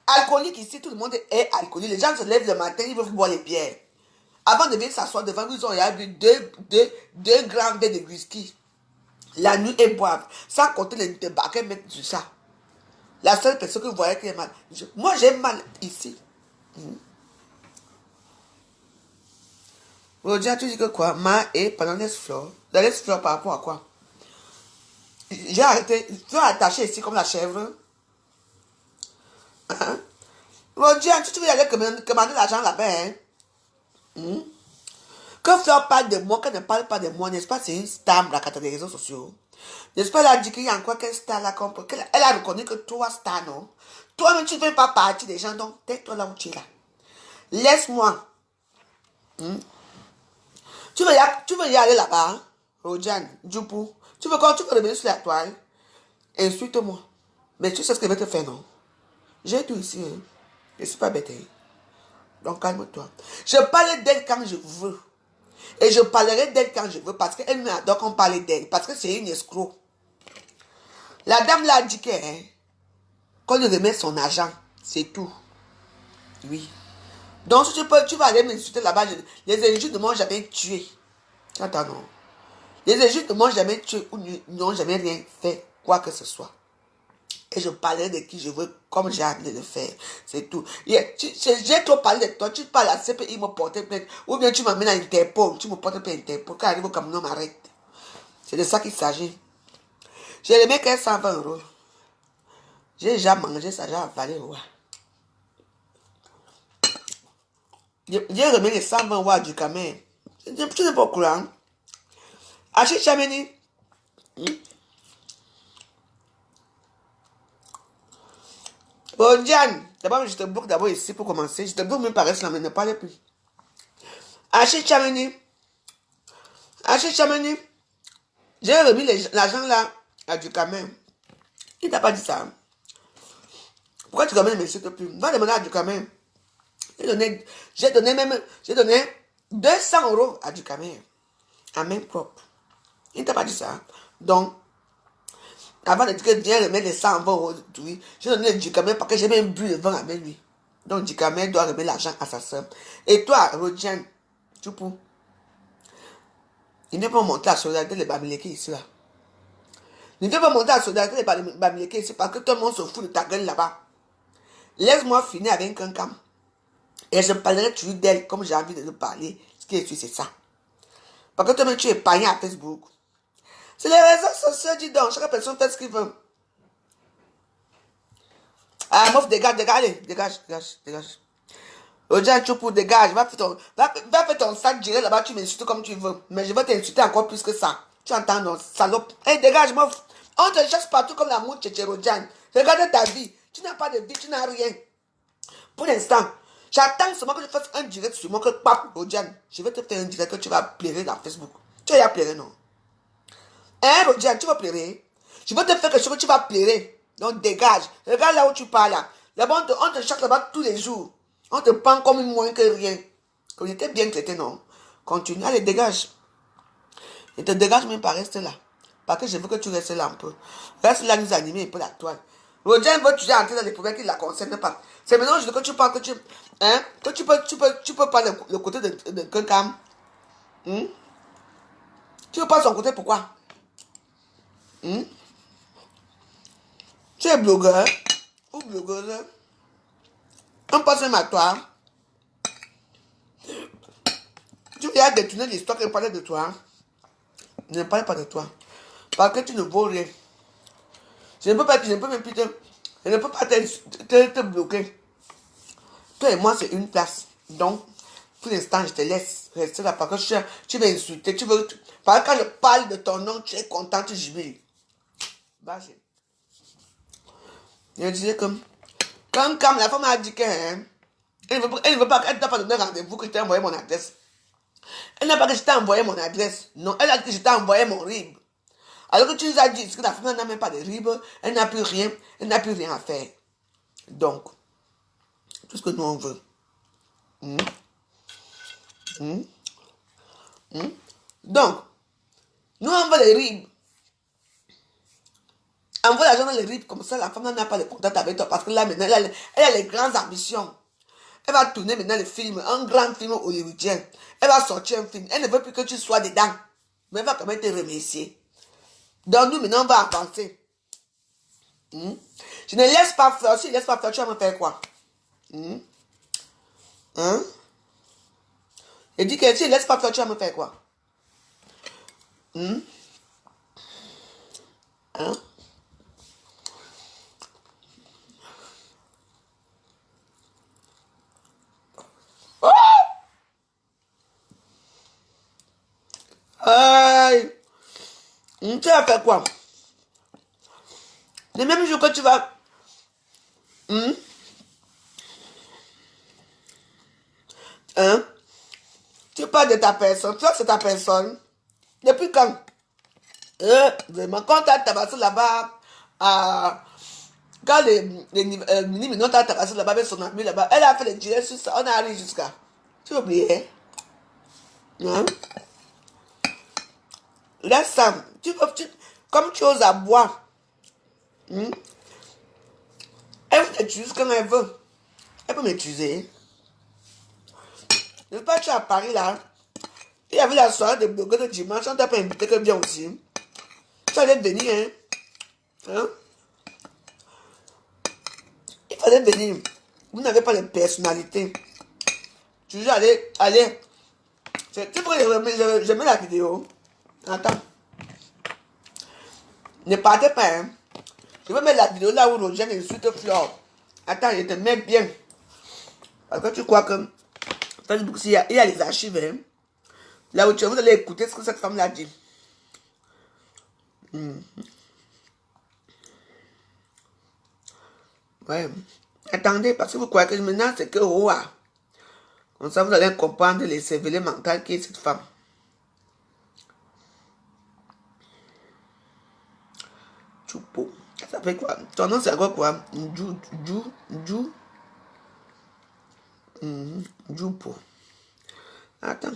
Alcoolique ici, tout le monde est alcoolique. Les gens se lèvent le matin, ils veulent boire les bières. Avant de venir s'asseoir devant vous, ils ont bu deux grands verres de whisky. La nuit, ils boivent. Sans compter les débarqués mettre sur ça. La seule personne que vous voyez qui est mal. Moi, j'ai mal ici. Rodia, tu dis que quoi? Et pendant l'exflore. Dans l'exflore par rapport à quoi? J'ai arrêté. Tu as attaché ici comme la chèvre. Hein? Rodia, tu veux aller commander l'argent là-bas, hein? Que Fleur parle de moi, qu'elle ne parle pas de moi, n'est-ce pas? C'est une star là, dans les réseaux sociaux. N'est-ce pas? Elle a dit qu'il y a encore quelle star là, elle a reconnu que toi, star, non? Toi-même, tu ne fais pas partie des gens, donc tais-toi là où tu es là. Laisse-moi. Tu veux y aller là-bas, hein? Rojan, Djoupou. Tu veux revenir sur la toile? Insulte-moi. Mais tu sais ce que je vais te faire, non? J'ai tout ici, hein? Je ne suis pas bête, hein? Donc calme-toi. Je parle d'elle quand je veux. Et je parlerai d'elle quand je veux parce qu'elle m'adore qu'on parle d'elle. Parce que c'est une escroc. La dame l'a dit qu'on lui remet son argent. C'est tout. Oui. Donc, si tu peux, tu vas aller m'insulter là-bas. Les Égyptiens ne m'ont jamais tué. Attends, non. Les Égyptiens ne m'ont jamais tué ou n'ont jamais rien fait, quoi que ce soit. Et je parlerai de qui je veux, comme j'ai envie de le faire. C'est tout. J'ai trop parlé de toi. Tu parles à CPI, me porter plainte. Ou bien tu m'amènes à Interpol. Tu me portes plainte à Interpol. Quand arrive au Cameroun, on m'arrête. C'est de ça qu'il s'agit. J'ai les mecs à 120 euros. J'ai déjà mangé ça, j'ai avalé. Ouais. J'ai remis les 120 watts du Cameroun. Tu n'es pas au courant. Achille Chameni. Bon, Diane, d'abord, je te bloque d'abord ici pour commencer. Je te bloque même par là, mais ne parle plus. Achille Chameni. Achille Chameni. J'ai remis l'argent là à du Cameroun. Il t'a pas dit ça. Pourquoi tu ramènes mes sites plus? Va demander à du Cameroun. J'ai donné 200 euros à du Cameroun. À main propre. Il t'a pas dit ça. Donc, avant de dire que Dieu remet les 120 euros, oui, j'ai donné le Cameroun parce que j'ai même bu le vin avec lui. Donc, du Cameroun doit remettre l'argent à sa soeur. Et toi, Rodian, tu peux. Il ne peut pas monter à la solidarité des Bamileke ici là. Il ne peut pas monter à la solidarité des Bamileke ici parce que tout le monde se fout de ta gueule là-bas. Laisse-moi finir avec un cam. Et je parlerai toujours d'elle comme j'ai envie de te parler. Ce qui est sûr, c'est ça. Parce que toi-même, tu es payé à Facebook. C'est les réseaux sociaux, dis donc. Chaque personne fait ce qu'il veut. Ah, meuf, dégage, allez, dégage. Roger Choupou, dégage. Va faire ton sac direct là-bas, tu m'insultes comme tu veux. Mais je vais t'insulter encore plus que ça. Tu entends, non, salope. Hé, dégage, meuf. On te cherche partout comme la mouche chez Rojan. Regarde ta vie. Tu n'as pas de vie, tu n'as rien. Pour l'instant, j'attends seulement que je fasse un direct sur moi, que pape, Rojan. Je vais te faire un direct que tu vas pleurer dans Facebook. Tu vas y pleurer, non? Hein, Rojan, tu vas pleurer? Je vais te faire quelque chose que tu vas pleurer. Donc, dégage. Regarde là où tu parles là. Là-bas, on te cherche là-bas tous les jours. On te prend comme moins que rien. On était bien traité, non? Continue. Allez, dégage. Et te dégage même pas, reste là. Parce que je veux que tu restes là un peu. Reste là, nous animer un peu la toile. Roger veut toujours entrer dans les problèmes qui ne la concernent pas. C'est maintenant que tu parles que tu... Hein? Que tu peux pas le côté de quelqu'un. Tu veux pas son côté, pourquoi? Tu es blogueur ou blogueuse. On passe même à toi. Tu viens détourner l'histoire qui parlait de toi. Je ne parle pas de toi. Parce que tu ne vaux rien. Je ne peux même plus te bloquer. Toi et moi, c'est une place. Donc, pour l'instant, je te laisse rester là. Parce que tu vas insulter. Parce que quand je parle de ton nom, tu es content, tu jubiles. Vas-y. Je disais comme... Quand la femme a dit qu'elle ne veut pas, elle t'a pas donné rendez-vous, que je t'ai envoyé mon adresse. Elle n'a pas dit que je t'ai envoyé mon adresse. Non, elle a dit que je t'ai envoyé mon RIB. Alors que tu nous as dit que la femme n'a même pas de RIB, elle n'a plus rien à faire. Donc, tout ce que nous on veut. Donc, nous on veut les RIB. Envoie l'argent dans les RIB, comme ça la femme n'a pas de contact avec toi. Parce que là maintenant, elle a les grandes ambitions. Elle va tourner maintenant le film, un grand film hollywoodien. Elle va sortir un film. Elle ne veut plus que tu sois dedans. Mais elle va quand même te remercier. Donc nous maintenant on va avancer. Je ne laisse pas faire. Si je ne laisse pas faire, tu vas me faire quoi? Hein? Je dis que si je ne laisse pas faire, tu vas me faire quoi? Hein? Oh! Aïe! Tu vas faire quoi? Le même jour que tu vas... Tu parles de ta personne. Ça, c'est ta personne. Depuis quand? Vraiment, quand tu as tabassé là-bas, quand les mini-minons t'ont tabassé là-bas avec son ami là-bas, elle a fait le direct sur ça. On est allé jusqu'à... Tu as oublié? Hein? Laisse ça. Comme tu oses à boire. Elle veut t'utiliser quand elle veut. Elle peut m'utiliser. Ne pas tu es à Paris là. Il y avait la soirée de blogueurs de dimanche. On t'a pas invité que bien aussi. Tu allais venir, hein? Hein? Il fallait venir. Vous n'avez pas de personnalité. Tu veux aller. Tu pourrais j'aimais la vidéo. Attends. Ne partez pas, hein. Je vais mettre la vidéo là où Roger insulte Flore. Attends, je te mets bien. Parce que tu crois que Facebook, il y a les archives, hein. Là où vous allez écouter ce que cette femme l'a dit. Ouais. Attendez, parce que vous croyez que maintenant c'est que Roa. Comme ça, vous allez comprendre les cervelets mentales qui est cette femme. Chupo. Ça fait quoi? Ton nom c'est quoi? Jupo. Attends.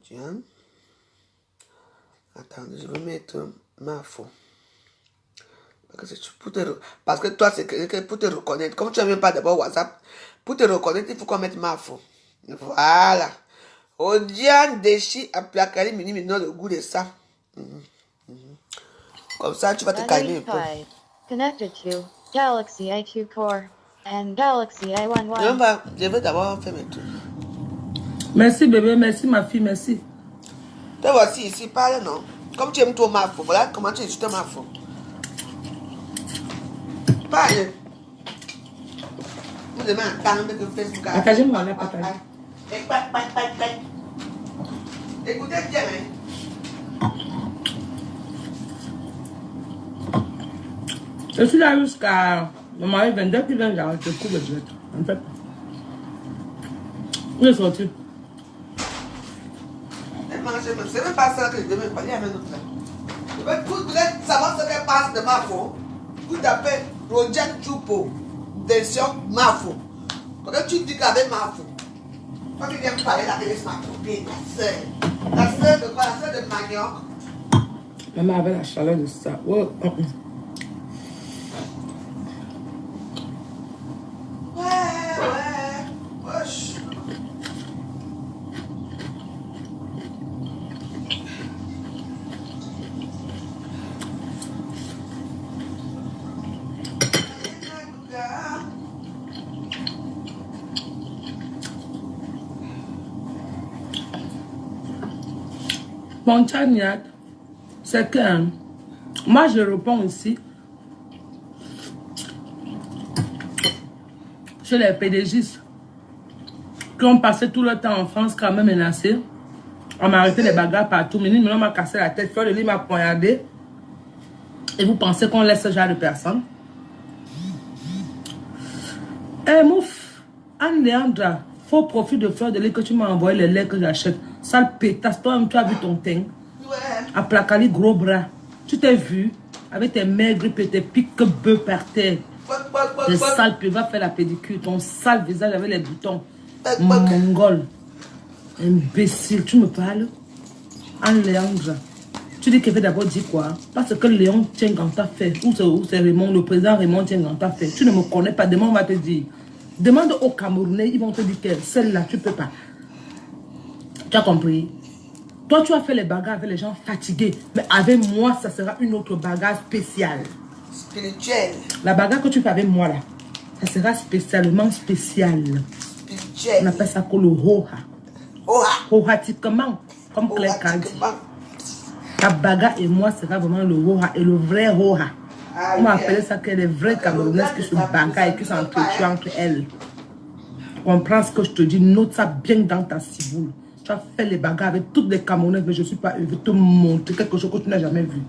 Tiens. Attends, je vais mettre ma faux. Parce que toi, c'est que pour te reconnaître, comme tu n'as même pas d'abord WhatsApp, pour te reconnaître, il faut qu'on mette ma faux. Voilà. Odian Deshi a placé minimum le goût de ça. Comme ça, tu vas te calmer un peu. Connected to Galaxy IQ Core and Galaxy i11. Je vais d'abord faire mes trucs. Merci bébé, merci ma fille, merci. Te voici ici, parle non. Comme tu aimes trop ma faux, voilà comment tu insultes ma faux. Parle. Vous devez entendre que Facebook a... Partagez-moi, là, partagez. Écoutez bien, hein. Je suis là jusqu'à... Mon mari 22 qui vient j'arrête le coup de direct. En fait. Où est sorti? C'est même pas ça que je devais parler avec notre frère. Vous voulez savoir ce qu'elle passe de ma faute? Vous tapez Roger Chupo, version ma faute. Quand tu dis qu'avec ma faute, quand tu viens me parler la télé, c'est ma copine, la soeur. La soeur de quoi? La soeur de Manioc. Maman avait la chaleur de ça. Oh, oh. Wesh. Mon Tchaniat, c'est que moi je réponds ici chez les PDGistes qui ont passé tout le temps en France quand même menacés. On m'a arrêté les bagarres partout. Maintenant, on m'a cassé la tête. Fleur de Lys m'a poignardé. Et vous pensez qu'on laisse ce genre de personnes? Eh mouf, Anne-Léandra, faux profit de Fleur de Lys que tu m'as envoyé les laits que j'achète. Sale pétasse, toi-même tu as vu ton teint. À placali gros bras. Tu t'es vu avec tes maigres et tes piques bœufs par terre. Les sales puis va faire la pédicure. Ton sale visage avec les boutons. Mongol. Imbécile, tu me parles? Anne-Léandra. Tu dis qu'elle veut d'abord dire quoi? Parce que Léon Tchengan t'a fait. Ou c'est Raymond, le président Raymond Tchengan t'a fait. Tu ne me connais pas. Demain, on va te dire. Demande aux Camerounais, ils vont te dire que celle-là, tu ne peux pas. Tu as compris? Toi, tu as fait les bagarres avec les gens fatigués. Mais avec moi, ça sera une autre bagarre spéciale. Spirituel. La bagarre que tu fais avec moi, là, ça sera spécialement spécial. Spirituel. On appelle ça que le Hoha. Oha. Hohatiquement, comme Claire Kadi. La bagarre et moi sera vraiment le Hoha et le vrai Hoha. On va appeler ça que les vrais Camerounaises qui se bagarrent et qui s'entretuent entre elles. Comprends ce que je te dis, note ça bien dans ta ciboule. Tu as fait les bagarres avec toutes les Camerounaises, mais je ne suis pas. Je vais te montrer quelque chose que tu n'as jamais vu.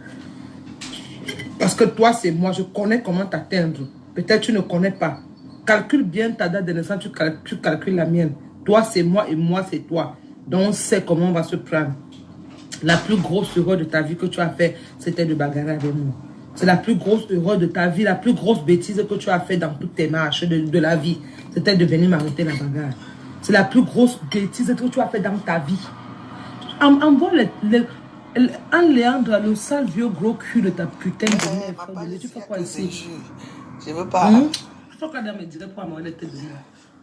Parce que toi, c'est moi, je connais comment t'atteindre. Peut-être tu ne connais pas. Calcule bien ta date de naissance, tu calcules la mienne. Toi, c'est moi et moi, c'est toi. Donc, on sait comment on va se prendre. La plus grosse erreur de ta vie que tu as fait, c'était de bagarrer avec moi. C'est la plus grosse erreur de ta vie, la plus grosse bêtise que tu as fait dans toutes tes marches de la vie. C'était de venir m'arrêter la bagarre. C'est la plus grosse bêtise que tu as fait dans ta vie. Envoie Anne-Léandre, le sale vieux gros cul de ta putain de mère. Tu fais quoi ici? Je veux pas. crois qu'Adam me dirait pour avoir les têtes de mort.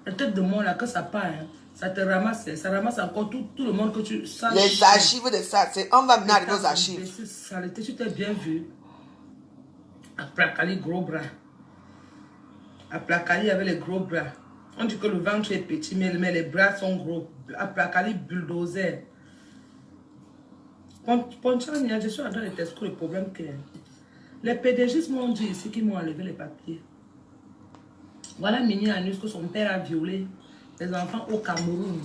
La tête de mort, là, que ça part, hein, ça te ramasse, ça ramasse encore tout le monde que tu saches. Les archives de ça, on va venir arriver aux archives. Ça l'était, tu t'es bien vu. Après Kali, gros bras. Après Kali avait les gros bras. On dit que le ventre est petit, mais les bras sont gros. Après Kali, bulldozer. Ponchania, je suis en train de t'expliquer le problème que les PDG m'ont dit ici qu'ils m'ont enlevé les papiers. Voilà Mini Anus que son père a violé les enfants au Cameroun.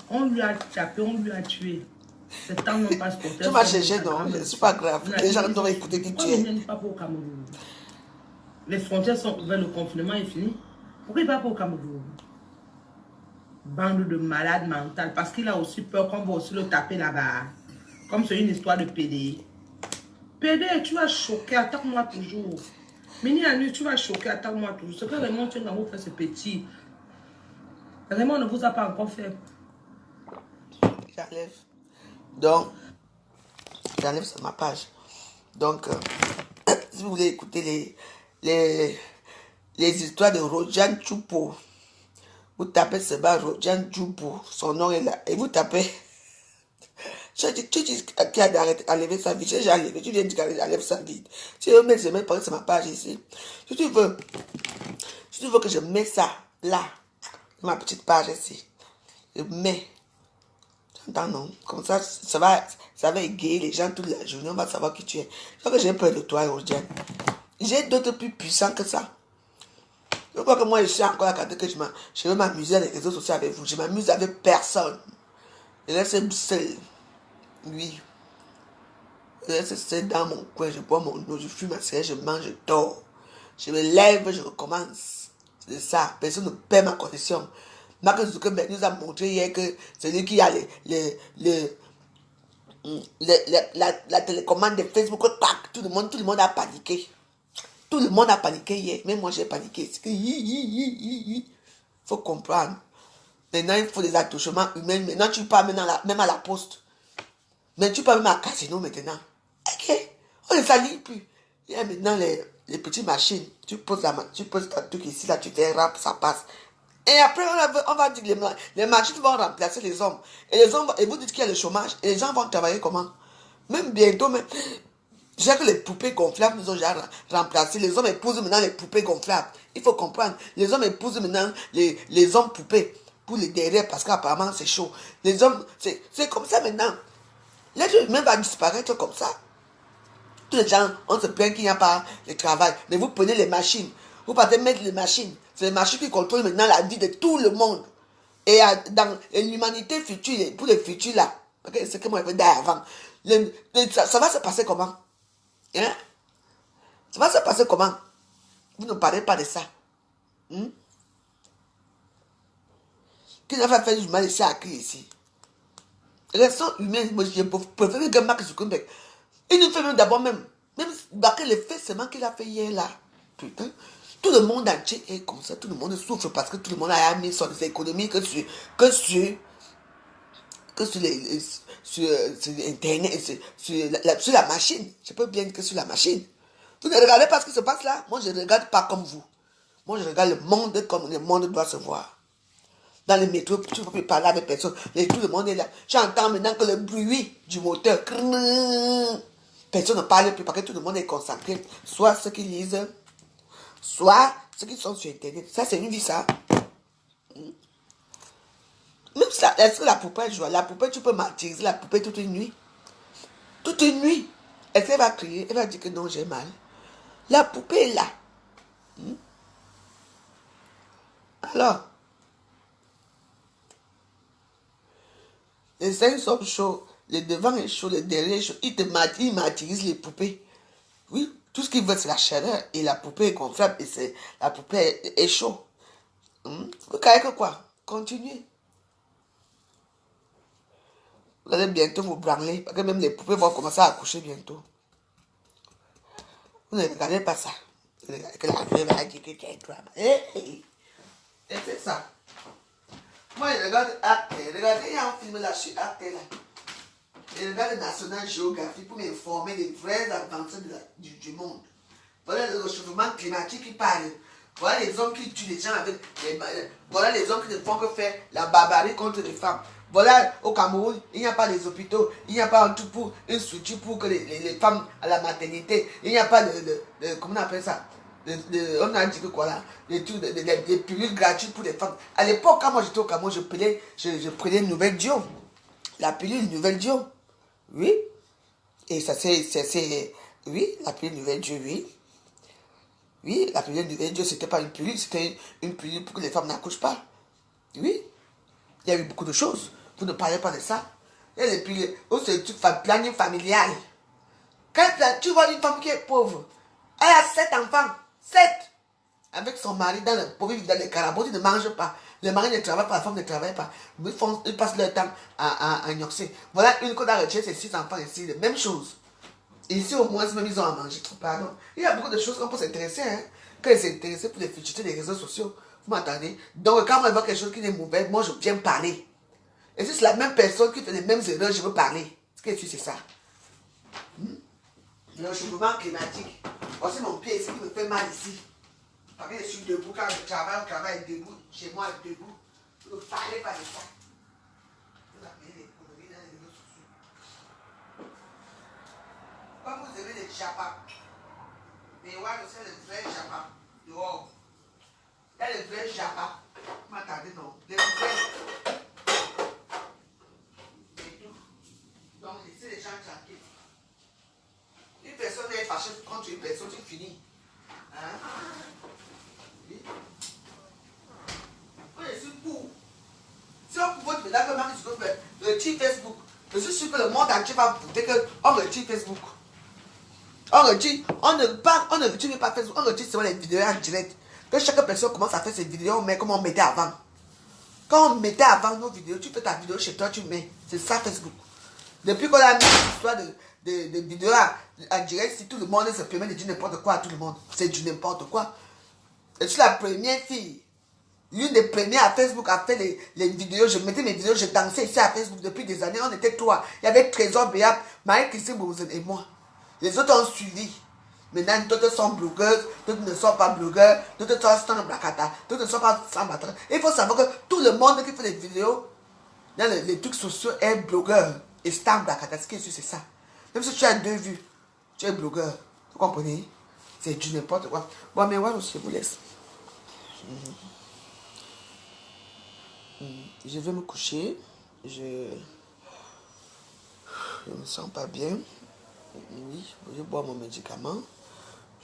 On lui a tapé, on lui a tué. C'est tant non pas sportif. Tu m'as cherché, non, c'est pas grave. Les gens doivent écouter qui tu es. Pourquoi il pas au Cameroun? Les frontières sont ouvertes, le confinement est fini. Pourquoi il ne va pas au Cameroun? Bande de malades mentales. Parce qu'il a aussi peur qu'on va aussi le taper là-bas. Comme c'est une histoire de PD. PD, tu vas choquer, attaque-moi toujours. Mini Anu, tu vas choquer, attaque-moi toujours. Ce que Raymond Tchengamou fait, c'est petit. Raymond ne vous a pas encore fait. J'enlève. Donc, j'enlève sur ma page. Donc, si vous voulez écouter les histoires de Rojan Choupo, vous tapez Seba Rojan Choupo, son nom est là, et vous tapez. Tu dis qui a enlevé sa vie, j'ai enlevé, tu viens de dire qu'elle enlève sa vie. Si je mets, c'est ma page ici. Si tu veux que je mette ça là, ma petite page ici, je mets. T'entends, non? Comme ça, ça va égayer les gens toute la journée, on va savoir qui tu es. Je crois que j'ai peur de toi, Rojan. J'ai d'autres plus puissants que ça. Je crois que moi, je suis encore à côté que je veux m'amuser avec les réseaux sociaux avec vous. Je m'amuse avec personne. Je reste seul. Oui. Je reste seul dans mon coin. Je bois mon eau, je fume ma cigarette, je mange, je dors. Je me lève, je recommence. C'est ça. Personne ne perd ma condition. Mark Zuckerberg nous a montré hier que c'est lui qui a la télécommande de Facebook. Tout le monde a paniqué. Tout le monde a paniqué hier. Même moi, j'ai paniqué. Il faut comprendre. Maintenant, il faut des attouchements humains. Maintenant, tu pars même à la poste. Mais tu pars même à Casino maintenant. Ok. On ne s'aligne plus. Il y a maintenant les petites machines. Tu poses ton truc ici, là, tu fais rap, ça passe. Et après, on va dire que les machines vont remplacer les hommes. Et les hommes, et vous dites qu'il y a le chômage. Et les gens vont travailler comment? Même bientôt, même. Je sais que les poupées gonflables nous ont déjà remplacé. Les hommes épousent maintenant les poupées gonflables. Il faut comprendre. Les hommes épousent maintenant les hommes poupées. Pour les derrière, parce qu'apparemment c'est chaud. Les hommes, c'est comme ça maintenant. L'être humain va disparaître comme ça. Tous les gens, on se plaint qu'il n'y a pas de travail. Mais vous prenez les machines. Vous partez mettre les machines. C'est les machines qui contrôlent maintenant la vie de tout le monde. Et dans l'humanité future, pour les futurs là, c'est que moi je veux dire avant. Ça va se passer comment? Hein? Ça va se passer comment? Vous ne parlez pas de ça. Qui n'a pas fait du mal ici à qui ici? Restons humains. Moi, je préfère que Mark Zuckerberg. Il nous fait même d'abord même le fait seulement qu'il a fait hier là. Putain. Tout le monde entier est comme ça. Tout le monde souffre parce que tout le monde a mis son économie que sur Internet, sur la machine. Je peux bien dire que sur la machine. Vous ne regardez pas ce qui se passe là? Moi, je ne regarde pas comme vous. Moi, je regarde le monde comme le monde doit se voir. Dans le métro, tu ne peux plus parler avec personne. Tout le monde est là. J'entends maintenant que le bruit du moteur. Personne ne parle plus parce que tout le monde est concentré. Soit ceux qui lisent, soit ceux qui sont sur Internet. Ça, c'est une vie, ça. Même ça, est-ce que la poupée joue? La poupée, tu peux martyriser la poupée toute une nuit. Toute une nuit. Est-ce qu'elle va crier? Elle va dire que non, j'ai mal. La poupée est là. Alors, les seins sont chauds, le devant est chaud, le derrière est chaud. Il martyrise les poupées. Oui, tout ce qu'il veut, c'est la chaleur. Et la poupée est gonflable et la poupée est chaude. Vous croyez que quoi? Continuez. Vous allez bientôt vous branler. Parce que même les poupées vont commencer à accoucher bientôt. Vous ne regardez pas ça. Vous regardez que la veuve va dire que tu es un drama. Et c'est ça. Moi, je regarde Arte. Regardez, il y a un film là sur Arte là. Je regarde National Geographic pour m'informer des vraies avancées du monde. Voilà le réchauffement climatique qui parle. Voilà les hommes qui tuent les gens avec voilà les hommes qui ne font que faire la barbarie contre les femmes. Voilà, au Cameroun, il n'y a pas les hôpitaux, il n'y a pas un tout pour une structure pour que les femmes à la maternité, il n'y a pas comment on appelle ça, on a dit que quoi là, les pilules gratuites pour les femmes. À l'époque, quand moi j'étais au Cameroun, je prenais une nouvelle Dio. La pilule nouvelle Dio. Oui. Et ça c'est, oui, la pilule nouvelle Dio, oui. Oui, la pilule nouvelle Dio, c'était pas une pilule, c'était une pilule pour que les femmes n'accouchent pas. Oui. Il y a eu beaucoup de choses. Vous ne parlez pas de ça. Il y a des pilules, c'est le planning familial. Quand tu vois une femme qui est pauvre, elle a 7 enfants. 7. Avec son mari dans les carabos, ils ne mangent pas. Le mari ne travaille pas, la femme ne travaille pas. Ils passent leur temps à gnoxer. Voilà une qu'on a retiré ses 6 enfants ici, la même chose. Ici au moins, même ils ont à manger. Pardon. Il y a beaucoup de choses qu'on peut s'intéresser. Hein. Quand ils s'intéressent pour les futilités des réseaux sociaux. Vous m'entendez? Donc quand moi je vois quelque chose qui est mauvais, moi je viens parler. Et si c'est la même personne qui fait les mêmes erreurs, je veux parler. Ce que c'est ça. Le changement climatique. Aussi mon pied ici qui me fait mal ici. Parce que je suis debout quand je travaille debout. Chez moi, debout. Vous ne parlez pas de ça. Vous appelez les conneries dans les réseaux sociaux. Quand vous avez les chapas, mais ouais, c'est le vrai chapa. Dehors. Il y a les vrais chapas. Vous m'entendez, non? Les vrais. Et tout. Donc, laissez les gens tranquilles. Une personne est fâchée contre une personne, tu finis. Hein? Oui. Oui, je suis pour. Si on pouvait te mettre un peu de retire Facebook, je suis sûr que le monde entier va voter qu'on retire Facebook. On ne retire pas Facebook, on retire seulement les vidéos en direct. Que chaque personne commence à faire ses vidéos, on met comme on mettait avant. Quand on mettait avant nos vidéos, tu fais ta vidéo chez toi, tu mets. C'est ça Facebook. Depuis qu'on a mis l'histoire de vidéos en direct, si tout le monde se permet de dire n'importe quoi à tout le monde, c'est du n'importe quoi. Je suis la première fille, l'une des premières à Facebook à faire les vidéos. Je mettais mes vidéos, je dansais ici à Facebook depuis des années. On était 3. Il y avait Trésor Béap, Marie-Christine Bouzen et moi. Les autres ont suivi. Maintenant, d'autres sont blogueuses, d'autres ne sont pas blogueurs, d'autres sont sans blacata, d'autres ne sont pas sans battre. Il faut savoir que tout le monde qui fait des vidéos dans les trucs sociaux est blogueur et sans blacata. Ce qui est sûr, c'est ça. Même si tu as 2 vues, tu es blogueur. Vous comprenez? C'est du n'importe quoi. Bon, mais voilà, je vous laisse. Je vais me coucher. Je ne me sens pas bien. Oui, je bois mon médicament.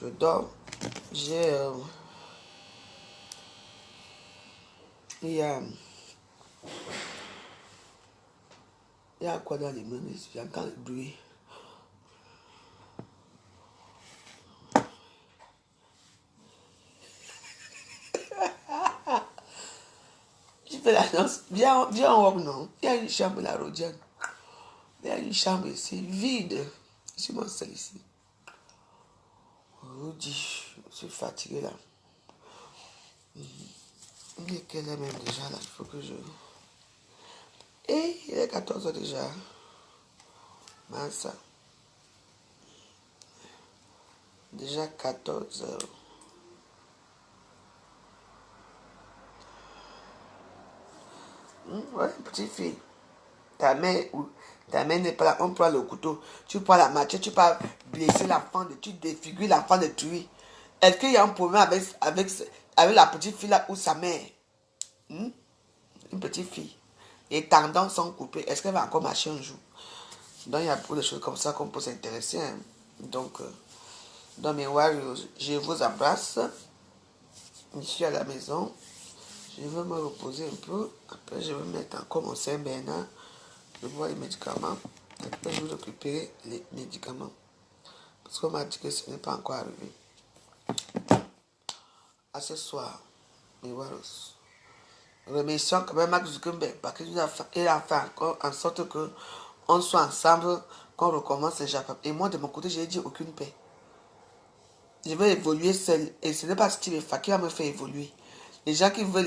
Je dors. J'ai... il y a quoi dans les mains? J'entends le bruit. Je fais l'annonce. Viens en haut, non? Il y a une chambre là, Rodiane. Il y a une chambre ici, vide. Je suis mon seul ici. Je suis fatigué là. Il est quelle heure même déjà là? Il faut que je... Et il est 14 h déjà. Mince. Déjà 14 h. Ouais, petite fille. Ta main n'est pas là, on prend le couteau, tu prends la machette, tu peux blesser l'enfant, tu défigures l'enfant de tuer. Est-ce qu'il y a un problème avec la petite fille là ou sa mère? Une petite fille. Les tendons sont coupés. Est-ce qu'elle va encore marcher un jour? Donc il y a beaucoup de choses comme ça qu'on peut s'intéresser. Hein. Donc, dans mes warriors, je vous embrasse. Je suis à la maison. Je vais me reposer un peu. Après, je vais mettre encore mon Saint-Bernard. Je bois les médicaments. Après, je vais récupérer les médicaments. Parce qu'on m'a dit que ce n'est pas encore arrivé. À ce soir, mes warriors. Remercions quand même Mark Zuckerberg parce qu'il a fait encore en sorte qu'on soit ensemble, qu'on recommence le Japon. Et moi, de mon côté, je n'ai dit aucune paix. Je vais évoluer seul. Et ce n'est pas Steve Fa qui va me faire évoluer. Les gens qui veulent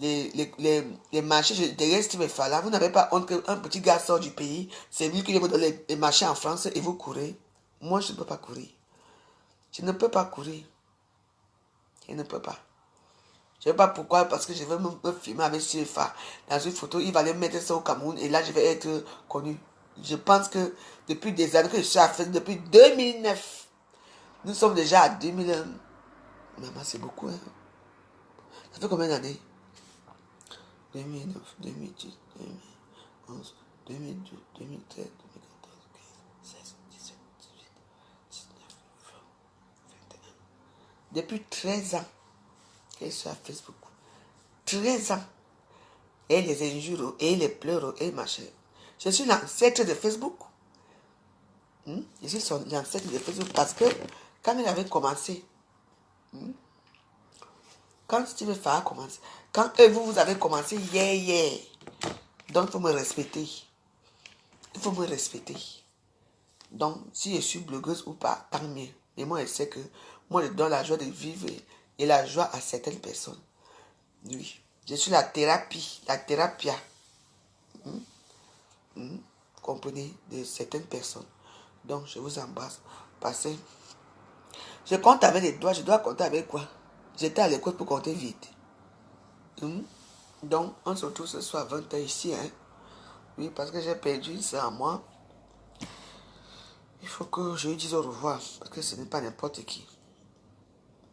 les marchés derrière Steve Fa là, vous n'avez pas honte qu'un petit gars sort du pays, c'est lui qui vous donne les marchés en France et vous courez. Moi, je ne peux pas courir. Je ne peux pas courir. Il ne peut pas. Je ne sais pas pourquoi, parce que je veux me filmer avec CFA. Dans une photo, il va aller mettre ça au Cameroun et là, je vais être connu. Je pense que depuis des années que je suis à Facebook, depuis 2009, nous sommes déjà à 2001. Maman, c'est beaucoup, hein. Ça fait combien d'années? 2009, 2010, 2011, 2012, 2013, 2014, 2015, 16, 17, 18, 19, 20, 21. Depuis 13 ans que je suis à Facebook. 13 ans. Et les injures, et les pleurs, et machin. Je suis l'ancêtre de Facebook. Je suis l'ancêtre de Facebook parce que quand il avait commencé, quand Steve Farr a commencé, quand vous avez commencé, donc il faut me respecter. Il faut me respecter. Donc, si je suis blogueuse ou pas, tant mieux. Mais moi, je sais que moi, je donne la joie de vivre et la joie à certaines personnes. Oui. Je suis la thérapie, la thérapia. Comprenez, de certaines personnes. Donc, je vous embrasse. Parce que je compte avec les doigts, je dois compter avec quoi? J'étais à l'école pour compter vite. Donc, on se retrouve ce soir à 20h ici. Hein? Oui, parce que j'ai perdu une sœur à moi. Il faut que je lui dise au revoir. Parce que ce n'est pas n'importe qui.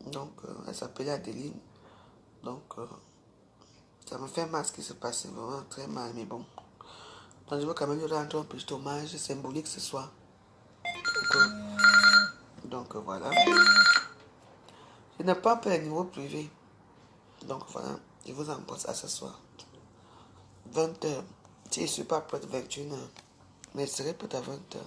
Donc, elle s'appelait Adeline. Donc, ça me fait mal ce qui se passe. Vraiment très mal, mais bon. Donc, je veux quand même lui rendre un petit hommage symbolique ce soir. Donc voilà. Je n'ai pas peur les numéros privés. Donc voilà. Je vous embrasse à ce soir. 20h. Si je ne suis pas prête, 21h. Mais je serai prête à 20h.